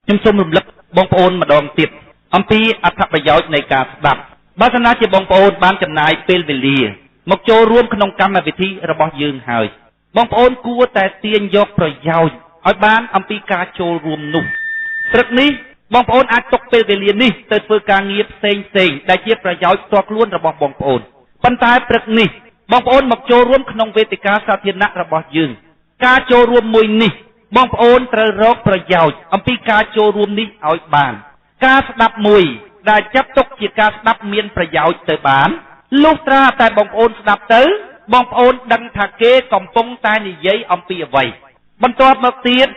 ខ្ញុំសូមរំលឹកបងប្អូនម្ដងទៀតអំពីអត្ថប្រយោជន៍នៃការស្ដាប់បើសិនជាបងប្អូនបានចំណាយពេលវេលាមកចូលរួមក្នុងកម្មវិធីរបស់យើងហើយបងប្អូនគួរតែទាញយកប្រយោជន៍ឲ្យបានអំពីការចូលរួមនោះព្រឹកនេះបងប្អូនអាចទុកពេលវេលានេះទៅធ្វើការងារផ្សេងដែលជាប្រយោជន៍ផ្ទាល់ខ្លួនរបស់បងប្អូនប៉ុន្តែព្រឹកនេះបងប្អូនមកចូលរួមក្នុងវេទិកាសាធារណៈរបស់យើងការចូលរួមមួយនេះបងប្អូនត្រូវរកប្រយោជន៍អំពីការចូលរួមនេះឲ្យបានការស្ដាប់មួយដែលចាត់ទុកជាការស្ដាប់មានប្រយោជន៍ទៅបានលុះត្រាតែបងប្អូនស្ដាប់ទៅបងប្អូនដឹងថាគេកំពុងតែនិយាយអំពីអ្វីបន្ទាប់មកទៀត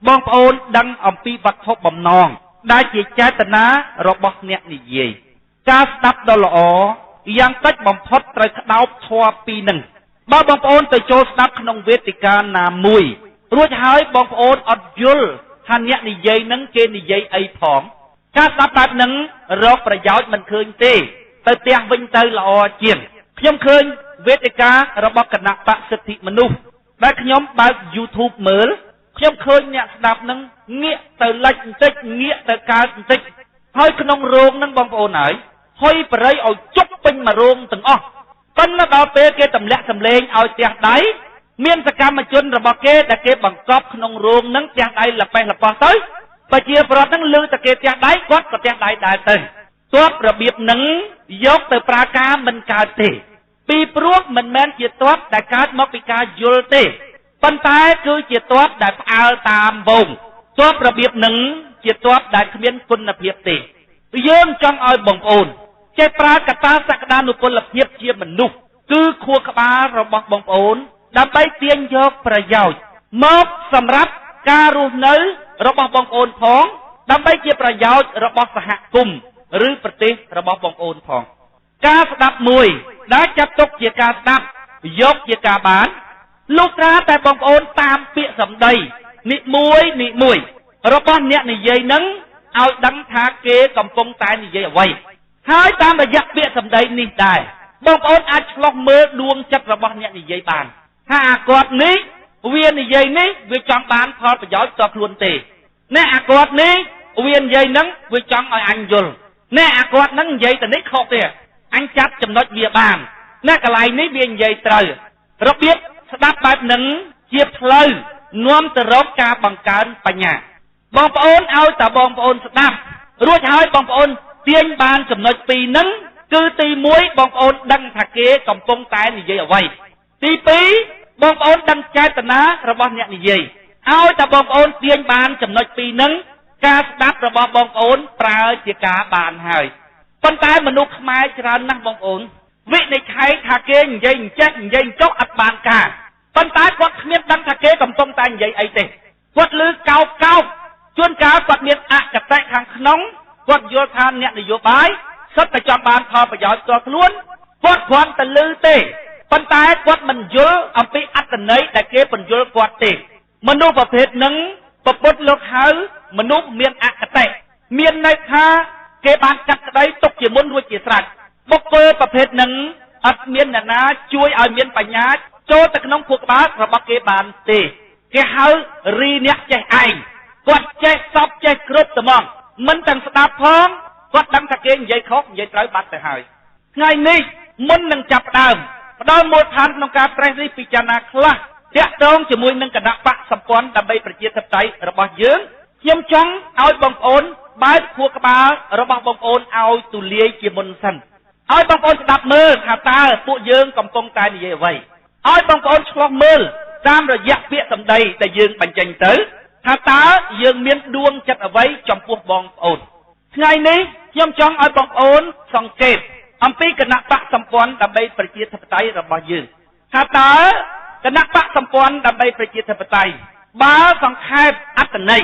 បងប្អូនដឹងអំពីវត្ថុបំណងដែលជាចេតនារបស់អ្នកនិយាយការស្ដាប់ដ៏ល្អយ៉ាងតិចបំផុតត្រូវក្តោបធម៌ពីរនឹងបើបងប្អូនទៅចូលស្ដាប់ក្នុងវេទិកាណាមួយរួចហើយបងប្អូនអត់យល់ថាអ្នកនិយាយនឹងគេនិយាយអីផងការស្ដាប់បែបហ្នឹងរកប្រយោជន៍មិនឃើញទេទៅផ្ទះវិញទៅល្អជាងខ្ញុំឃើញវេទិការបស់គណៈបក្សសិទ្ធិមនុស្សដែលខ្ញុំបើក YouTube មើលខ្ញុំឃើញអ្នកស្ដាប់នឹងងាកទៅលិចបន្តិចងាកទៅកើតបន្តិចហើយក្នុងរោងនឹងបងប្អូនហើយហុយបរិយឲ្យជុកពេញមួយរោងទាំងអស់ប៉ុន្តែដល់ពេលគេទម្លាក់សម្លេងឲ្យផ្ទះដៃមានសកម្មជនរបស់គេដែលគេបង្កប់ក្នុងរោងនឹងផ្ទះដៃលប៉េះលប៉ោះទៅប្រជាប្រដ្ឋនឹងលើតែគេផ្ទះដៃគាត់ក៏ផ្ទះដៃដែរទៅទោះរបៀបនឹងយកទៅប្រើការមិនកើតទេពីព្រោះមិនមែនជាទ័ពដែលកើតមកពីការយល់ទេប៉ុន្តែគឺជាទ័ពដែលផ្អើលតាមវងទ័ពរបៀបនឹងជាទ័ពដែលគ្មានគុណភាពទេយើងចង់ឲ្យបងប្អូនចេះប្រើកត្តាសក្តានុពលភាពជាមនុស្សគឺខួរក្បាលរបស់បងប្អូនដើម្បីទាញយកប្រយោជន៍មកសម្រាប់ការរស់នៅរបស់បងប្អូនផងដើម្បីជាប្រយោជន៍របស់សហគមន៍ឬប្រទេសរបស់បងប្អូនផងការស្ដាប់មួយដែលចាត់ទុកជាការស្ដាប់យកជាការបានលុះត្រាតែបងប្អូនតាមពាក្យសម្ដីនិមួយរបស់អ្នកនិយាយនឹងឲ្យដឹងថាគេកំពុងតែនិយាយអ្វីហើយតាមរយៈពាក្យសម្ដីនេះដែរបងប្អូនអាចឆ្លោះមើលដួងចិត្តរបស់អ្នកនិយាយបានថាអាគាត់នេះវានិយាយនេះវាចង់បានផលប្រយោជន៍តខ្លួនទេណែអាគាត់នេះវានិយាយនឹងវាចង់ឲ្យអញយល់ណែអាគាត់នឹងនិយាយទៅនេះខុសទេអញចាប់ចំណុចវាបានណែកន្លែងនេះវានិយាយត្រូវរបៀបស្ដាប់បែបហ្នឹងជាផ្លូវនាំទៅរកការបង្កើនបញ្ញាបងប្អូនឲ្យតែបងប្អូនស្ដាប់រួចហើយបងប្អូនទាញបានចំណុចពីរហ្នឹងគឺទី1បងប្អូនដឹងថាគេកំពុងតែនិយាយអ្វីទី2បងប្អូនដឹងចេតនារបស់អ្នកនិយាយឲ្យតែបងប្អូនទាញបានចំណុចពីរហ្នឹងការស្ដាប់របស់បងប្អូនប្រើជាការបានហើយប៉ុន្តែមនុស្សខ្មែរច្រើនណាស់បងប្អូនវិនិច្ឆ័យថាគេនិយាយអញ្ចេះនិយាយចុះអត់បានការប៉ុន្តែគាត់គ្មានដឹងថាគេកំពុងតែនិយាយអីទេគាត់ឮកោបជួនកាលគាត់មានអកតេខាងក្នុងគាត់យល់ថាអ្នកនយោបាយសិតតែចង់បានផលប្រយោជន៍ផ្ទាល់ខ្លួនគាត់គ្រាន់តែឮទេប៉ុន្តែគាត់មិនយល់អំពីអត្ថន័យដែលគេបញ្យល់គាត់ទេមនុស្សប្រភេទហ្នឹងពុទ្ធលោកហៅមនុស្សមានអកតេមានន័យថាគេបានកាត់ក្តីទុកជាមុនរួចជាស្រេចបុគ្គលប្រភេទហ្នឹងអត់មានអ្នកណាជួយឲ្យមានបញ្ញាចូលទៅក្នុងខួរក្បាលរបស់គេបានទេគេហៅរីអ្នកចេះឯងគាត់ចេះសពចេះគ្រប់ត្មងមិនទាំងស្ដាប់ផងគាត់ដឹងថាគេនិយាយខុសនិយាយត្រូវបាត់ទៅហើយថ្ងៃនេះមុននឹងចាប់ដើមផ្ដល់មូលដ្ឋានក្នុងការត្រេះរិះពិចារណាខ្លះតាក់ទងជាមួយនឹងគណៈបកសម្ព័ន្ធដើម្បីប្រជាធិបតេយ្យរបស់យើងខ្ញុំចង់ឲ្យបងប្អូនបើកខួរក្បាលរបស់បងប្អូនឲ្យទូលាយជាមុនសិនឲ្យបងប្អូនស្ដាប់មើលថាតើពួកយើងកំពុងតែនិយាយអ្វីឲ្យបងប្អូនឆ្លោះមើលតាមរយៈពាក្យសម្ដីដែលយើងបញ្ចេញទៅថាតើយើងមានដួងចិត្តអ្វីចំពោះបងប្អូនថ្ងៃនេះខ្ញុំចង់ឲ្យបងប្អូនសង្កេតអំពីគណៈបកសម្ព័ន្ធដើម្បីប្រជាធិបតេយ្យរបស់យើងថាតើគណៈបកសម្ព័ន្ធដើម្បីប្រជាធិបតេយ្យបើសង្ខេបអត្ថន័យ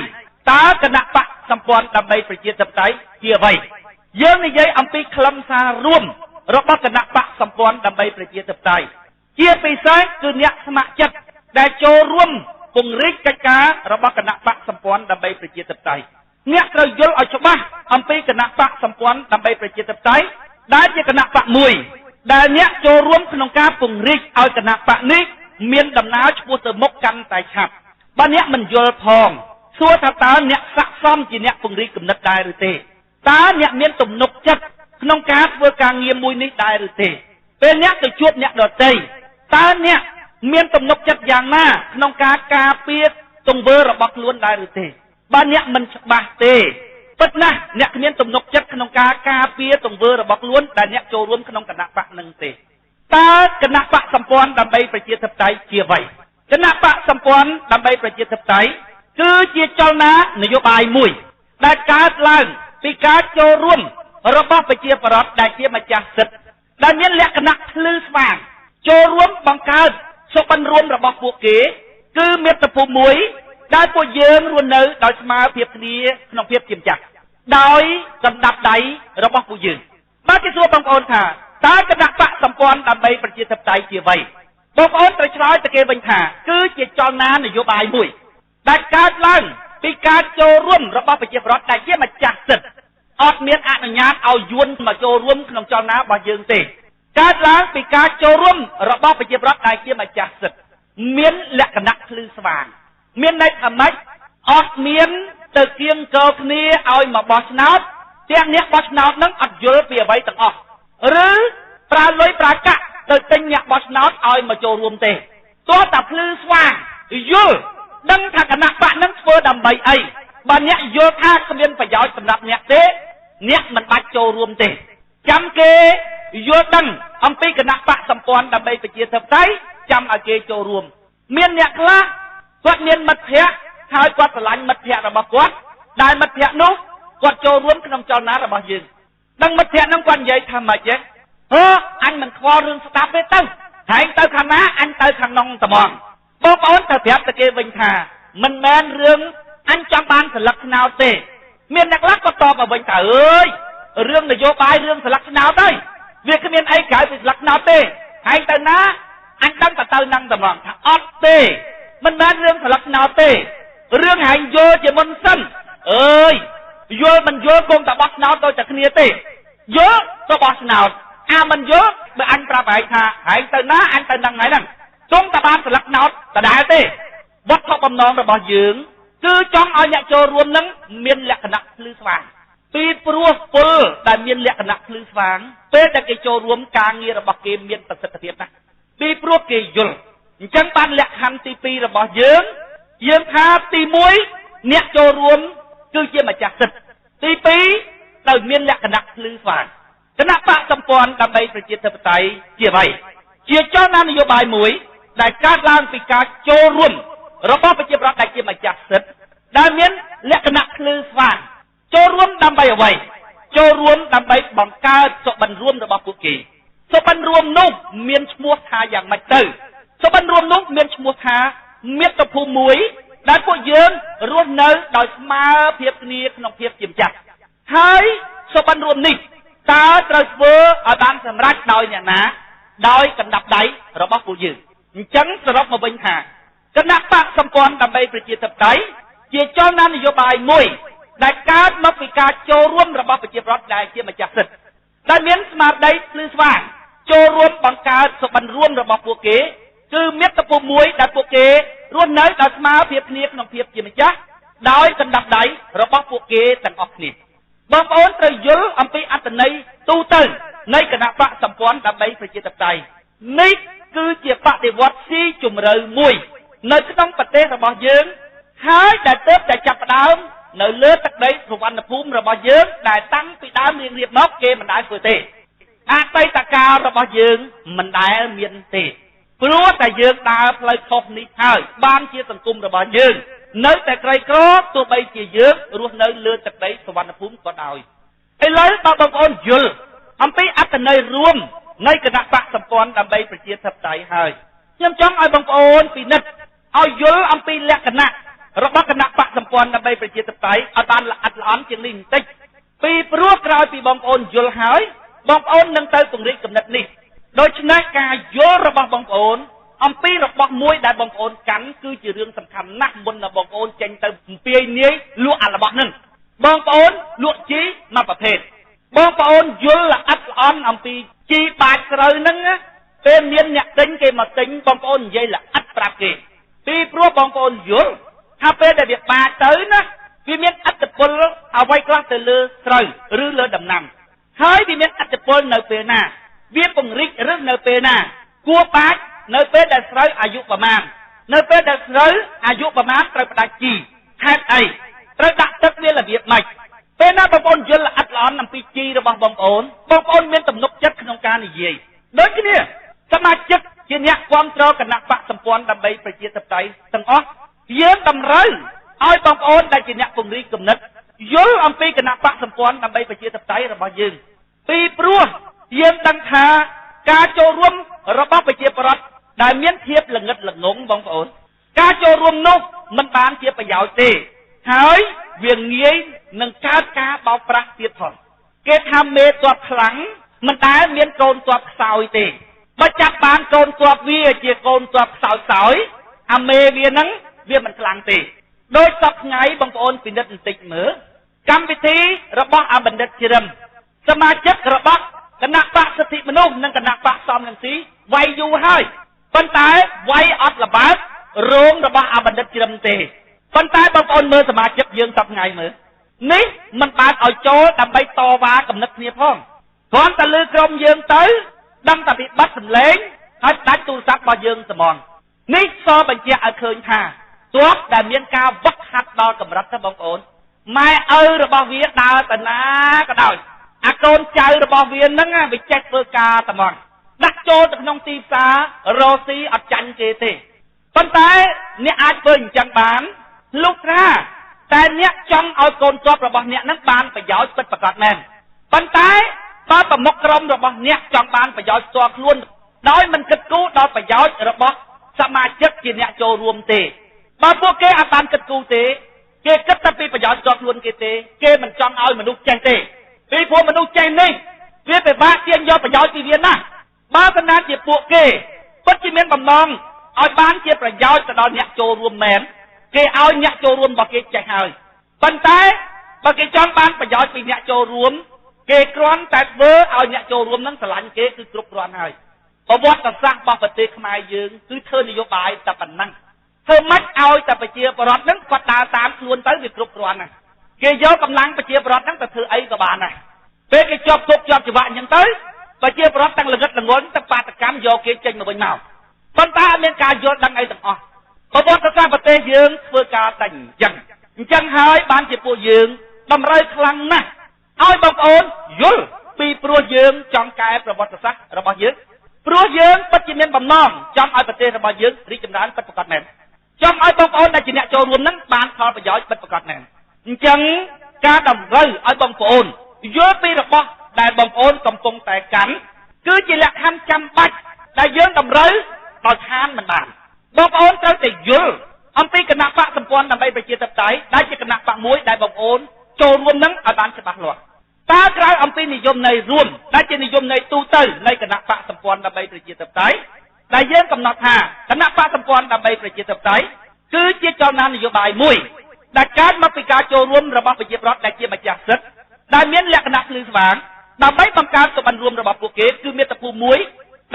តើគណៈបកសម្ព័ន្ធដើម្បីប្រជាធិបតេយ្យជាអ្វីយើងនិយាយអំពីខ្លឹមសាររួមរបស់គណៈបកសម្ព័ន្ធដើម្បីប្រជាធិបតេយ្យជាពិសេសគឺអ្នកស្ម័គ្រចិត្តដែលចូលរួមពង្រីកកិច្ចការរបស់គណៈបកសម្ព័ន្ធដើម្បីប្រជាធិបតេយ្យអ្នកត្រូវយល់ឲ្យច្បាស់អំពីគណៈបកសម្ព័ន្ធដើម្បីប្រជាធិបតេយ្យដែលជាគណៈបកមួយដែលអ្នកចូលរួមក្នុងការពង្រីកឲ្យគណៈបកនេះមានដំណើរឆ្ពោះទៅមុខកាន់តែឆាប់បើអ្នកមិនយល់ផង សួរថាតើអ្នកស័ក្តិសមជាអ្នកពង្រីកគំនិតដែរឬទេតើអ្នកមានទំនុកចិត្តក្នុងការធ្វើការងារមួយនេះដែរឬទេពេលអ្នកទៅជួបអ្នកដទៃតើអ្នកមានទំនុកចិត្តយ៉ាងណាក្នុងការការពារទង្វើរបស់ខ្លួនដែរឬទេបើអ្នកមិនច្បាស់ទេពិតណាស់អ្នកគ្មានទំនុកចិត្តក្នុងការការពារទង្វើរបស់ខ្លួនដែលអ្នកចូលរួមក្នុងគណៈបកនឹងទេតើគណៈបកសម្ព័ន្ធដើម្បីប្រជាធិបតេយ្យជាអ្វីគណៈបកសម្ព័ន្ធដើម្បីប្រជាធិបតេយ្យគឺជាចលនានយោបាយមួយដែលកើតឡើងពីការចូលរួមរបស់ប្រជាពលរដ្ឋដែលជាម្ចាស់សិទ្ធិដែលមានលក្ខណៈភ្លឺស្វាងចូលរួមបង្កើតសុបិនរួមរបស់ពួកគេគឺមាតុភូមិមួយដែលពួកយើងរស់នៅដោយស្មើភាពគ្នាក្នុងភាពជាម្ចាស់ដោយដណ្ដាប់ដៃរបស់ពួកយើងបាទគេសួរបងប្អូនថាតើគណៈបកសម្ព័ន្ធដើម្បីប្រជាធិបតេយ្យជាអ្វីបងប្អូនត្រូវឆ្លើយទៅគេវិញថាគឺជាចលនានយោបាយមួយដែលកើតឡើងពីការចូលរួមរបស់ប្រជាពលរដ្ឋដែលជាម្ចាស់សិទ្ធិអត់មានអនុញ្ញាតឲ្យយួនមកចូលរួមក្នុងចលនារបស់យើងទេកើតឡើងពីការចូលរួមរបស់ប្រជាពលរដ្ឋដែលជាម្ចាស់សិទ្ធិមានលក្ខណៈភ្លឺស្វាងមានន័យថាម៉េចអត់មានទៅគៀងកោគ្នាឲ្យមកបោះឆ្នោតទាំងអ្នកបោះឆ្នោតនឹងអត់យល់ពីអ្វីទាំងអស់ឬប្រើលុយប្រើកាក់ទៅទិញអ្នកបោះឆ្នោតឲ្យមកចូលរួមទេទោះតែភ្លឺស្វាងយល់ដឹងថាគណៈបកនឹងធ្វើដើម្បីអីបើអ្នកយល់ថាគ្មានប្រយោជន៍សម្រាប់អ្នកទេអ្នកមិនបាច់ចូលរួមទេចាំគេយល់ដឹងអំពីគណៈបកសម្ព័ន្ធដើម្បីប្រជាធិបតេយ្យចាំឲ្យគេចូលរួមមានអ្នកខ្លះគាត់មានមិត្តភ័ក្តិហើយគាត់ស្រឡាញ់មិត្តភ័ក្តិរបស់គាត់ដែលមិត្តភ័ក្តិនោះគាត់ចូលរួមក្នុងចលនារបស់យើងដឹងមិត្តភ័ក្តិនឹងគាត់និយាយថាម៉េចទេអញមិនខ្វល់រឿងស្ដាប់ទេទៅហែងទៅខាងណាអញទៅខាងក្នុងត្មងបងប្អូនត្រូវប្រាប់ទៅគេវិញថាមិនមែនរឿងអញចង់បានស្លឹកឆ្នោតទេមានអ្នកខ្លះក៏តបមកវិញថាអើយរឿងនយោបាយរឿងស្លឹកឆ្នោតទៅវាគ្មានអីក្រៅពីស្លឹកឆ្នោតទេហែងទៅណាអញដឹងតែទៅនឹងត្មងថាអត់ទេមិនមែនរឿងស្លឹកឆ្នោតទេរឿងហែងយល់ជាមុនសិនអើយយល់មិនយល់គង់តែបោះឆ្នោតដូចតែគ្នាទេយល់ទៅបោះឆ្នោតមិនយល់បើអញប្រាប់ហែងថាហែងទៅណាអញទៅនឹងហើយហ្នឹងទង់តែបានស្លឹកឆ្នោតដដែលទេវត្ថុបំណងរបស់យើងគឺចង់ឲ្យអ្នកចូលរួមនឹងមានលក្ខណៈភ្លឺស្វាងពីព្រោះពលដែលមានលក្ខណៈភ្លឺស្វាងពេលដែលគេចូលរួមការងាររបស់គេមានប្រសិទ្ធភាពណាស់ពីព្រោះគេយល់អញ្ចឹងបានលក្ខខណ្ឌទី2របស់យើងថាទី1អ្នកចូលរួមគឺជាម្ចាស់សិទ្ធិទី2ត្រូវមានលក្ខណៈភ្លឺស្វាងគណៈបកសម្ព័ន្ធដើម្បីប្រជាធិបតេយ្យជាអ្វីជាចលនានយោបាយមួយដែលកើតឡើងពីការចូលរួមរបស់ប្រជាពលរដ្ឋដែលជាម្ចាស់សិទ្ធិដែលមានលក្ខណៈភ្លឺស្វាងចូលរួមដើម្បីអ្វីចូលរួមដើម្បីបង្កើតសុបិនរួមរបស់ពួកគេសុបិនរួមនោះមានឈ្មោះថាយ៉ាងម៉េចទៅសុបិនរួមនោះមានឈ្មោះថាមាតុភូមិមួយដែលពួកយើងរស់នៅដោយស្មើភាពគ្នាក្នុងភាពជាម្ចាស់ហើយសុបិនរួមនេះតើត្រូវធ្វើឲ្យបានសម្រេចដោយអ្នកណាដោយកណ្ដាប់ដៃរបស់ពួកយើងអញ្ចឹងសរុបមកវិញថាគណៈបកសម្ព័ន្ធដើម្បីប្រជាធិបតេយ្យជាចលនានយោបាយមួយដែលកើតមកពីការចូលរួមរបស់ប្រជាពលរដ្ឋដែលជាម្ចាស់សិទ្ធិដែលមានស្មារតីភ្លឺស្វាងចូលរួមបង្កើតសុបិនរួមរបស់ពួកគេគឺមាតុភូមិមួយដែលពួកគេរស់នៅដោយស្មើភាពគ្នាក្នុងភាពជាម្ចាស់ដោយកណ្ដាប់ដៃរបស់ពួកគេទាំងអស់គ្នាបងប្អូនត្រូវយល់អំពីអត្ថន័យទូទៅនៃគណៈបកសម្ព័ន្ធដើម្បីប្រជាធិបតេយ្យនេះគឺជាបដិវត្តស៊ីជម្រៅមួយនៅក្នុងប្រទេសរបស់យើងហើយដែលទើបតែចាប់ផ្ដើមនៅលើទឹកដីសុវណ្ណភូមិរបស់យើងដែលតាំងពីដើមរៀងមកគេមិនដែលធ្វើទេអតីតកាលរបស់យើងមិនដែលមានទេព្រោះតែយើងដើរផ្លូវខុសនេះហើយបានជាសង្គមរបស់យើងនៅតែក្រីក្រទោះបីជាយើងរស់នៅលើទឹកដីសុវណ្ណភូមិក៏ដោយឥឡូវបងប្អូនយល់អំពីអត្ថន័យរួមនៃគណៈបកសម្ព័ន្ធដើម្បីប្រជាធិបតេយ្យហើយខ្ញុំចង់ឲ្យបងប្អូនពិនិត្យឲ្យយល់អំពីលក្ខណៈរបស់គណៈបកសម្ព័ន្ធដើម្បីប្រជាធិបតេយ្យឲ្យបានល្អិតល្អន់ជាងនេះបន្តិចពីព្រោះក្រោយពីបងប្អូនយល់ហើយបងប្អូននឹងទៅពង្រីកគំនិតនេះដូច្នេះការយល់របស់បងប្អូនអំពីរបស់មួយដែលបងប្អូនកាន់គឺជារឿងសំខាន់ណាស់មុននឹងបងប្អូនចេញទៅអំពាយនាយលក់អារបស់នឹងបងប្អូនលក់ជីមួយប្រភេទបងប្អូនយល់ល្អិតល្អន់អំពីជីបាច់ស្រូវហ្នឹងពេលមានអ្នកទិញគេមកទិញបងប្អូននិយាយល្អិតប្រាប់គេពីព្រោះបងប្អូនយល់ ថាពេលដែលវាបាក់ទៅណាវាមានអត្តពលអ្វីខ្លះទៅលើស្រូវឬលើដំណាំហើយវាមានអត្តពលនៅពេលណាវាពង្រីករឹសនៅពេលណាគួរបាច់នៅពេលដែលស្រូវអាយុប្រមាណនៅពេលដែលស្រូវអាយុប្រមាណត្រូវផ្ដាច់ជីហេតុអីត្រូវដាក់ទឹកវារបៀបម៉េចពេលណាបងប្អូនយល់ល្អិតល្អន់អំពីជីរបស់បងប្អូនមានទំនុកចិត្តក្នុងការនិយាយដូចគ្នាសមាជិកជាអ្នកគ្រប់គ្រងគណៈបកសម្ព័ន្ធដើម្បីប្រជាធិបតេយ្យទាំងអស់យើងតម្រូវឲ្យបងប្អូនដែលជាអ្នកពង្រីកគំនិតយល់អំពីគណៈបកសម្ព័ន្ធដើម្បីប្រជាធិបតេយ្យរបស់យើងពីព្រោះយើងដឹងថាការចូលរួមរបស់ប្រជាពលរដ្ឋដែលមានភាពល្ងិតល្ងងបងប្អូនការចូលរួមនោះមិនបានជាប្រយោជន៍ទេហើយវាងាយនឹងកើតការបោកប្រាស់ទៀតផងគេថាមេទ័ពខ្លាំងមិនដែលមានកូនទ័ពខ្សោយទេបើចាប់បានកូនទ័ពវាជាកូនទ័ពខ្សោយអាមេវានឹងវាមិនខ្លាំងទេដោយសពថ្ងៃបងប្អូនពិនិត្យបន្តិចមើលកម្មវិធីរបស់អបណ្ឌិតជ្រឹមសមាជិករបស់គណៈបកសិទ្ធិមនុស្សនិងគណៈបកសំរងស៊ីវាយយូរហើយប៉ុន្តែវាយអត់ល្បើករោងរបស់អបណ្ឌិតជ្រឹមទេប៉ុន្តែបងប្អូនមើលសមាជិកយើងសពថ្ងៃមើលនេះមិនបានឲ្យចូលដើម្បីតវ៉ាគំនិតគ្នាផងគ្រាន់តែលើក្រុមយើងទៅដឹងតែពីបាត់សម្លេងហើយដាច់ទូរស័ព្ទរបស់យើងត្មងនេះសបញ្ជាក់ឲ្យឃើញថាទោះដែលមានការវឹកហាត់ដល់កម្រិតទៅបងប្អូនម៉ែឪរបស់វាដើរទៅណាក៏ដោយអាកូនចៅរបស់វានឹងវាចេះធ្វើការត្មងដាក់ចូលទៅក្នុងទីផ្សាររស់ស៊ីអត់ចាញ់គេទេប៉ុន្តែអ្នកអាចធ្វើអញ្ចឹងបានលោកថាតែអ្នកចង់ឲ្យកូនទ័ពរបស់អ្នកនឹងបានប្រយោជន៍ពិតប្រាកដមែនប៉ុន្តែបើប្រមុខក្រុមរបស់អ្នកចង់បានប្រយោជន៍ផ្ទាល់ខ្លួនដោយមិនគិតគូរដល់ប្រយោជន៍របស់សមាជិកជាអ្នកចូលរួមទេបើពួកគេអត់បានគិតគូរទេគេគិតតែពីប្រយោជន៍ផ្ទាល់ខ្លួនគេទេគេមិនចង់ឲ្យមនុស្សចេះទេពីព្រោះមនុស្សចេះនេះវាពិបាកទាញយកប្រយោជន៍ពីវាណាស់បើកណាជាពួកគេពិតជាមានបំណងឲ្យបានជាប្រយោជន៍ទៅដល់អ្នកចូលរួមមែនគេឲ្យអ្នកចូលរួមរបស់គេចេះហើយប៉ុន្តែបើគេចង់បានប្រយោជន៍ពីអ្នកចូលរួមគេគ្រាន់តែធ្វើឲ្យអ្នកចូលរួមនឹងស្រឡាញ់គេគឺគ្រប់គ្រាន់ហើយប្រវត្តិសាស្ត្ររបស់ប្រទេសខ្មែរយើងគឺធ្វើនយោបាយតែប៉ុណ្ណឹងធ្វើម៉េចឲ្យតែប្រជាពលរដ្ឋនឹងគាត់ដើរតាមខ្លួនទៅវាគ្រប់គ្រាន់ណាស់គេយកកម្លាំងប្រជាពលរដ្ឋនឹងទៅធ្វើអីក៏បានដែរពេលគេជាប់ទុកជាប់ច្បាប់អញ្ចឹងទៅប្រជាពលរដ្ឋទាំងល្ងិតល្ងន់ទៅបាតកម្មយកគេចេញមកវិញមកប៉ុន្តែអត់មានការយល់ដឹងអីទាំងអស់ប្រវត្តិសាស្ត្រប្រទេសយើងធ្វើការតែអញ្ចឹងហើយបានជាពួកយើងតម្រូវខ្លាំងណាស់ឲ្យបងប្អូនយល់ពីព្រោះយើងចង់កែប្រវត្តិសាស្ត្ររបស់យើងព្រោះយើងពិតជាមានបំណងចង់ឲ្យប្រទេសរបស់យើងរីកចម្រើនពិតប្រាកដមែនចង់ឲ្យបងប្អូនដែលជាអ្នកចូលរួមនឹងបានផលប្រយោជន៍ពិតប្រាកដមែនអញ្ចឹងការតម្រូវឲ្យបងប្អូនយល់ពីរបស់ដែលបងប្អូនកំពុងតែកាន់គឺជាលក្ខខណ្ឌចាំបាច់ដែលយើងតម្រូវដោយឋានមិនបានបងប្អូនត្រូវតែយល់អំពីគណៈបកសម្ព័ន្ធដើម្បីប្រជាធិបតេយ្យដែលជាគណៈបកមួយដែលបងប្អូនចូលរួមនឹងឲ្យបានច្បាស់លាស់តើក្រៅអំពីនិយមន័យរួមដែលជានិយមន័យទូទៅនៃគណៈបកសម្ព័ន្ធដើម្បីប្រជាធិបតេយ្យដែលយើងកំណត់ថាគណៈបកសម្ព័ន្ធដើម្បីប្រជាធិបតេយ្យគឺជាចលនានយោបាយមួយដែលកើតមកពីការចូលរួមរបស់ប្រជាពលរដ្ឋដែលជាម្ចាស់សិទ្ធិដែលមានលក្ខណៈភ្លឺស្វាងដើម្បីបង្កើតសុបិនរួមរបស់ពួកគេគឺមាតុភូមិមួយ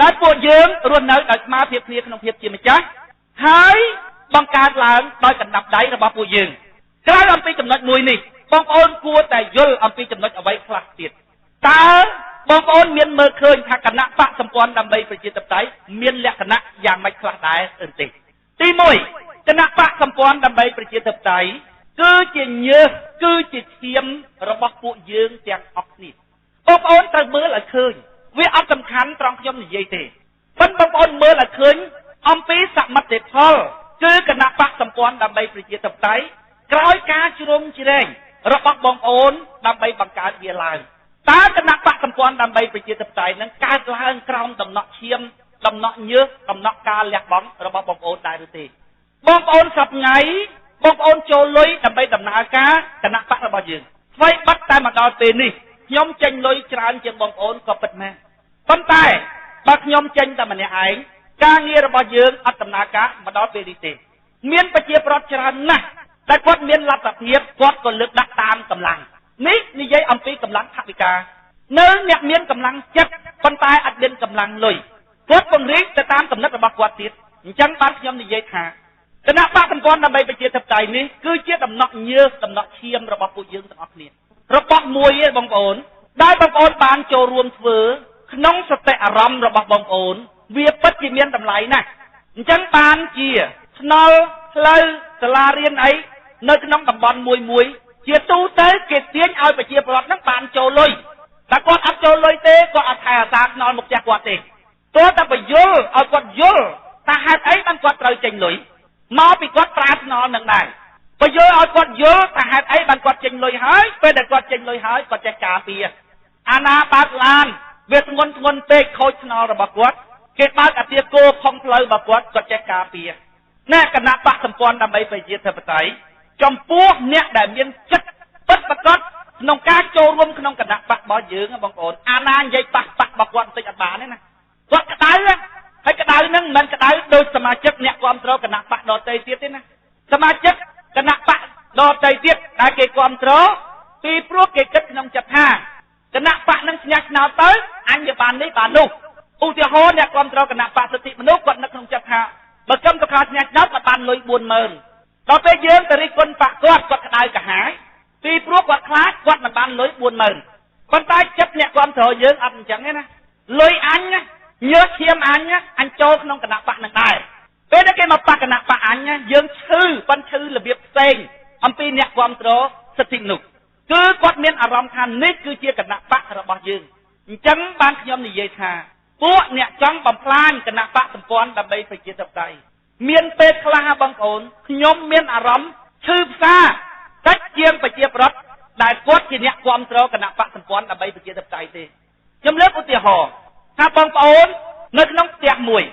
ដែលពួកយើងរស់នៅដោយស្មារតីគ្នាក្នុងភាពជាម្ចាស់ហើយបង្កើតឡើងដោយកណ្ដាប់ដៃរបស់ពួកយើងក្រៅអំពីចំណុចមួយនេះបងប្អូនគួរតែយល់អំពីចំណុចអ្វីខ្លះទៀតតើបងប្អូនមានមើលឃើញថាគណៈបកសម្ព័ន្ធដើម្បីប្រជាធិបតេយ្យមានលក្ខណៈយ៉ាងម៉េចខ្លះដែរឬទេទី1គណៈបកសម្ព័ន្ធដើម្បីប្រជាធិបតេយ្យគឺជាញើសគឺជាឈាមរបស់ពួកយើងទាំងអស់គ្នាបងប្អូនត្រូវមើលឲ្យឃើញវាអត់សំខាន់ត្រង់ខ្ញុំនិយាយទេប៉ុន្តែបងប្អូនមើលឲ្យឃើញអំពីសមិទ្ធផលគឺគណៈបកសម្ព័ន្ធដើម្បីប្រជាធិបតេយ្យក្រោយការជ្រុំជ្រែងរបស់បងប្អូនដើម្បីបង្កើតវាឡើងតើគណៈបកសម្ព័ន្ធដើម្បីប្រជាធិបតេយ្យនឹងកើតឡើងក្រោមដំណក់ឈាមដំណក់ញើសដំណក់ការលះបង់របស់បងប្អូនដែរឬទេបងប្អូនសប្ងៃបងប្អូនចូលលុយដើម្បីដំណើរការគណៈបករបស់យើងស្វ័យបាត់តែមកដល់ពេលនេះខ្ញុំចេញលុយច្រើនជាងបងប្អូនក៏ពិតមែនប៉ុន្តែបើខ្ញុំចេញតែម្នាក់ឯងការងាររបស់យើងអត់ដំណើរការមកដល់ពេលនេះទេមានប្រជាប្រដ្ឋច្រើនណាស់តែគាត់មានលទ្ធភាពគាត់ក៏លើកដាក់តាមកម្លាំងនេះនិយាយអំពីកម្លាំងថវិកានៅអ្នកមានកម្លាំងចិត្តប៉ុន្តែអត់មានកម្លាំងលុយគាត់ពង្រីកទៅតាមកំណត់របស់គាត់ទៀតអញ្ចឹងបានខ្ញុំនិយាយថា គណៈបកសម្ព័ន្ធដើម្បីប្រជាធិបតេយ្យនេះគឺជាដំណក់ញើសដំណក់ឈាមរបស់ពួកយើងទាំងអស់គ្នារបស់មួយឯងបងប្អូនដែលបងប្អូនបានចូលរួមធ្វើក្នុងសតិអារម្មណ៍របស់បងប្អូនវាពិតជាមានតម្លៃណាស់អញ្ចឹងបានជាស្នល់ផ្លូវសាលារៀនអីនៅក្នុងតំបន់មួយជាទូទៅគេទាញឲ្យប្រជាពលរដ្ឋហ្នឹងបានចូលលុយតែគាត់អត់ចូលលុយទេគាត់អត់ថែអាសាស្នល់មកផ្ទះគាត់ទេទោះតែបញ្យល់ឲ្យគាត់យល់ថាហេតុអីបានគាត់ត្រូវចេញលុយមកពីគាត់ប្រើស្នល់នឹងដែរបញ្យល់ឲ្យគាត់យល់ថាហេតុអីបានគាត់ចេញលុយហើយពេលដែលគាត់ចេញលុយហើយគាត់ចេះការពារអាណាបើកឡានវាធ្ងន់ពេកខូចស្នល់របស់គាត់គេបើកអាគារគោខំផ្លូវរបស់គាត់ចេះការពារណែគណៈបកសម្ព័ន្ធដើម្បីប្រជាធិបតេយ្យចំពោះអ្នកដែលមានចិត្តពិតប្រាកដក្នុងការចូលរួមក្នុងគណៈបករបស់យើងបងប្អូនអាណានិយាយប៉ះរបស់គាត់បន្តិចអត់បានទេណាគាត់ក្តៅហើយក្តៅហ្នឹងមិនមែនក្តៅដោយសមាជិកអ្នកគ្រប់គ្រងគណៈបកដទៃទៀតទេណាសមាជិកគណៈបកដទៃទៀតដែលគេគ្រប់គ្រងពីព្រោះគេគិតក្នុងចិត្តថាគណៈបកនឹងស្ញាឆ្នោតទៅអញបាននេះបាននោះឧទាហរណ៍អ្នកគ្រប់គ្រងគណៈបកសិទ្ធិមនុស្សគាត់នឹកក្នុងចិត្តថាបើកឹមតខាស្ញាឆ្នោតគាត់បានលុយ 40000 ដល់ពេលយើងទៅរិះគន់បកគាត់ក្តៅកាហាយពីព្រោះគាត់ខ្លាចគាត់មិនបានលុយ 40000 ប៉ុន្តែចិត្តអ្នកគ្រប់គ្រងយើងអត់អញ្ចឹងទេណាលុយអញញើសឈាមអញចូលក្នុងគណៈបកនឹងដែរពេលដែលគេមកបកគណៈបកអញយើងឈឺប៉ុន្តែឈឺរបៀបផ្សេងអំពីអ្នកគ្រប់គ្រងសិទ្ធិមនុស្សគឺគាត់មានអារម្មណ៍ថានេះគឺជាគណៈបករបស់យើងអញ្ចឹងបានខ្ញុំនិយាយថាពួកអ្នកចង់បំផ្លាញគណៈបកសម្ព័ន្ធដើម្បីប្រជាធិបតេយ្យមានពេលខ្លះបងប្អូនខ្ញុំមានអារម្មណ៍ឈឺផ្សាតិចជាងប្រជាប្រដ្ឋដែលគាត់ជាអ្នកគ្រប់គ្រងគណៈបកសម្ព័ន្ធដើម្បីប្រជាធិបតេយ្យទេខ្ញុំលើកឧទាហរណ៍ថាបងប្អូននៅក្នុងផ្ទះមួយ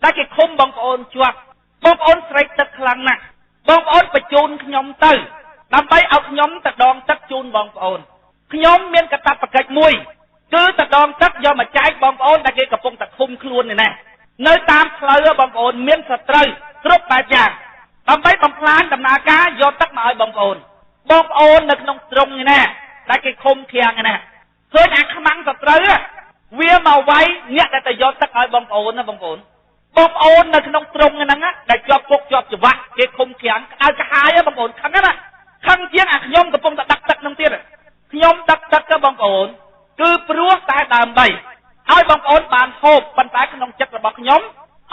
ដែលគេឃុំបងប្អូនជាប់បងប្អូនស្រែកទឹកខ្លាំងណាស់បងប្អូនបញ្ជូនខ្ញុំទៅដើម្បីឲ្យខ្ញុំទៅដងទឹកជូនបងប្អូនខ្ញុំមានកាតព្វកិច្ចមួយគឺទៅដងទឹកយកមកចែកបងប្អូនដែលគេកំពុងតែឃុំខ្លួននេះណានៅតាមផ្លូវបងប្អូនមានសត្រូវគ្រប់បែបយ៉ាងដើម្បីបំផ្លាញដំណើរការយកទឹកមកឲ្យបងប្អូននៅក្នុងទ្រុងនេះណាដែលគេឃុំឃាំងនេះណាឃើញអាខ្មាំងសត្រូវវាមកវាយអ្នកដែលទៅយកទឹកឲ្យបងប្អូនណាបងប្អូននៅក្នុងទ្រុងហ្នឹងដែលជាប់ពុកជាប់ច្បាក់គេឃុំឃាំងក្តៅកាហាយបងប្អូនខឹងណាខឹងជាងអាខ្ញុំកំពុងតែដាក់ទឹកនឹងទៀតខ្ញុំដាក់ទឹកទៅបងប្អូនគឺព្រោះតែដើម្បីឲ្យបងប្អូនបានហូបប៉ុន្តែក្នុងចិត្តរបស់ខ្ញុំ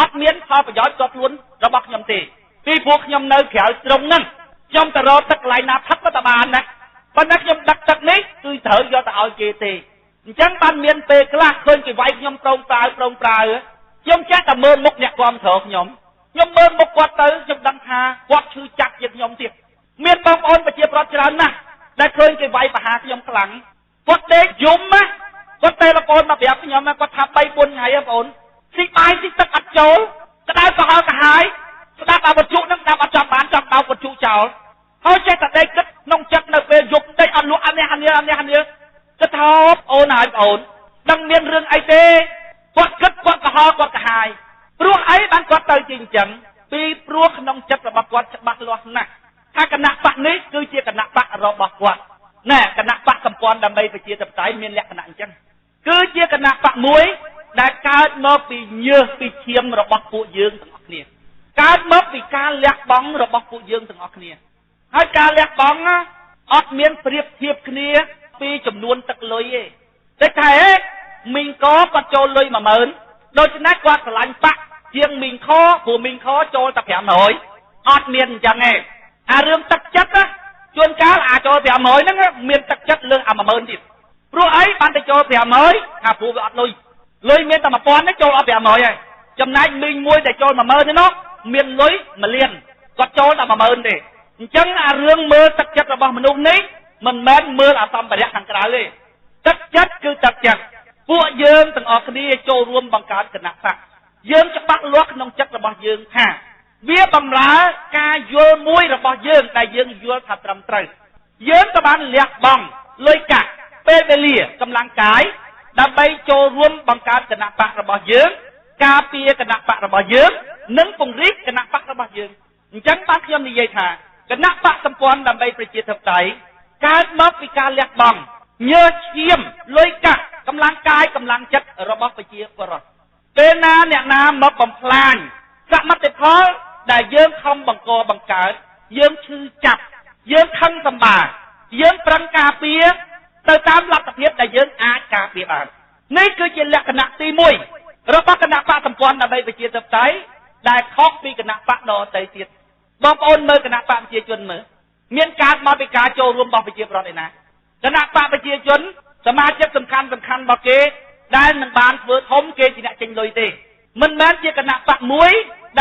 អត់មានផលប្រយោជន៍ជាប់ខ្លួនរបស់ខ្ញុំទេពីព្រោះខ្ញុំនៅក្រៅទ្រុងហ្នឹងខ្ញុំទៅរកទឹកកន្លែងណាផឹកក៏តែបានដែរប៉ុន្តែខ្ញុំដាក់ទឹកនេះគឺត្រូវយកទៅឲ្យគេទេអញ្ចឹងបានមានពេលខ្លះឃើញគេវាយខ្ញុំប្រងប្រើខ្ញុំចេះតែមើលមុខអ្នកគ្រប់គ្រងខ្ញុំមើលមុខគាត់ទៅខ្ញុំដឹងថាគាត់ឈឺចាប់ជាងខ្ញុំទៀតមានបងប្អូនប្រជាប្រដ្ឋច្រើនណាស់ដែលឃើញគេវាយប្រហារខ្ញុំខ្លាំងគាត់ដេកយំណាគាត់តែលកូនមកប្រាប់ខ្ញុំគាត់ថា 3-4 ថ្ងៃបងប្អូនស៊ីបាយស៊ីទឹកអត់ចូលក្តៅក៏ហល់កាហាយស្ដាប់អាវត្ថុនឹងស្ដាប់អត់ចាំបានចង់ដោវត្ថុចោលហើយចេះតែដេកគិតក្នុងចិត្តនៅពេលយប់ដេកអត់លក់អានេះគិតថាអូនហើយបងប្អូនដឹងមានរឿងអីទេគាត់គិតគាត់ក៏ហល់គាត់កាហាយព្រោះអីបានគាត់ទៅជាអញ្ចឹងពីព្រោះក្នុងចិត្តរបស់គាត់ច្បាស់លាស់ណាស់ថាគណៈបកនេះគឺជាគណៈបករបស់គាត់ណែគណៈបកសម្ព័ន្ធដើម្បីប្រជាធិបតេយ្យមានលក្ខណៈអញ្ចឹងគឺជាគណៈបកមួយដែលកើតមកពីញើសពីឈាមរបស់ពួកយើងទាំងអស់គ្នាកើតមកពីការលះបង់របស់ពួកយើងទាំងអស់គ្នាហើយការលះបង់អត់មានប្រៀបធៀបគ្នាពីចំនួនទឹកលុយទេតែថាមីងកគាត់ចូលលុយ 10000 ដូច្នេះគាត់ឆ្លាញ់បាក់ជាងមីងខព្រោះមីងខចូលតែ 500 អត់មានអញ្ចឹងទេអារឿងទឹកចិត្តជួនកាលអាចចូល 500 ហ្នឹងមានទឹកចិត្តលើសអា 10000 ទៀតព្រោះអីបានទៅចូល 500 ថាព្រោះវាអត់លុយមានតែ 1000 ទេចូលអត់ 500 ហើយចំណែកមីងមួយដែលចូល 10000 ទេនោះមានលុយ 1 លានគាត់ចូលតែ 10000 ទេអញ្ចឹងអារឿងមើលទឹកចិត្តរបស់មនុស្សនេះមិនមែនមើលអាសម្ភារៈខាងក្រៅទេទឹកចិត្តគឺទឹកចិត្តពួកយើងទាំងអស់គ្នាចូលរួមបង្កើតគណៈបកយើងច្បាស់លាស់ក្នុងចិត្តរបស់យើងថាវាបំរើការយល់មួយរបស់យើងដែលយើងយល់ថាត្រឹមត្រូវយើងក៏បានលះបង់លុយកាក់ពេលវេលាកម្លាំងកាយដើម្បីចូលរួមបង្កើតគណៈបករបស់យើងការពារគណៈបករបស់យើងនិងពង្រីកគណៈបករបស់យើងអញ្ចឹងបានខ្ញុំនិយាយថាគណៈបកសម្ព័ន្ធដើម្បីប្រជាធិបតេយ្យកើតមកពីការលះបង់ញើសឈាមលុយកាក់កម្លាំងកាយកម្លាំងចិត្តរបស់ប្រជាពលរដ្ឋពេលណាអ្នកណាមកបំផ្លាញសមិទ្ធផល ដែលយើងខំបង្កបង្កើតយើងឈឺចាប់យើងខឹងសម្បាយើងប្រឹងការពារទៅតាមលទ្ធភាពដែលយើងអាចការពារបាននេះគឺជាលក្ខណៈទី1របស់គណៈបកសម្ព័ន្ធដើម្បីប្រជាធិបតេយ្យដែលខុសពីគណៈបកដទៃទៀតបងប្អូនមើលគណៈបកប្រជាជនមើលមានការមកពីការចូលរួមរបស់ប្រជាប្រដ្ឋឯណាគណៈបកប្រជាជនសមាជិកសំខាន់របស់គេដែលមិនបានធ្វើធំគេជាអ្នកចេញលុយទេមិនមែនជាគណៈបកមួយ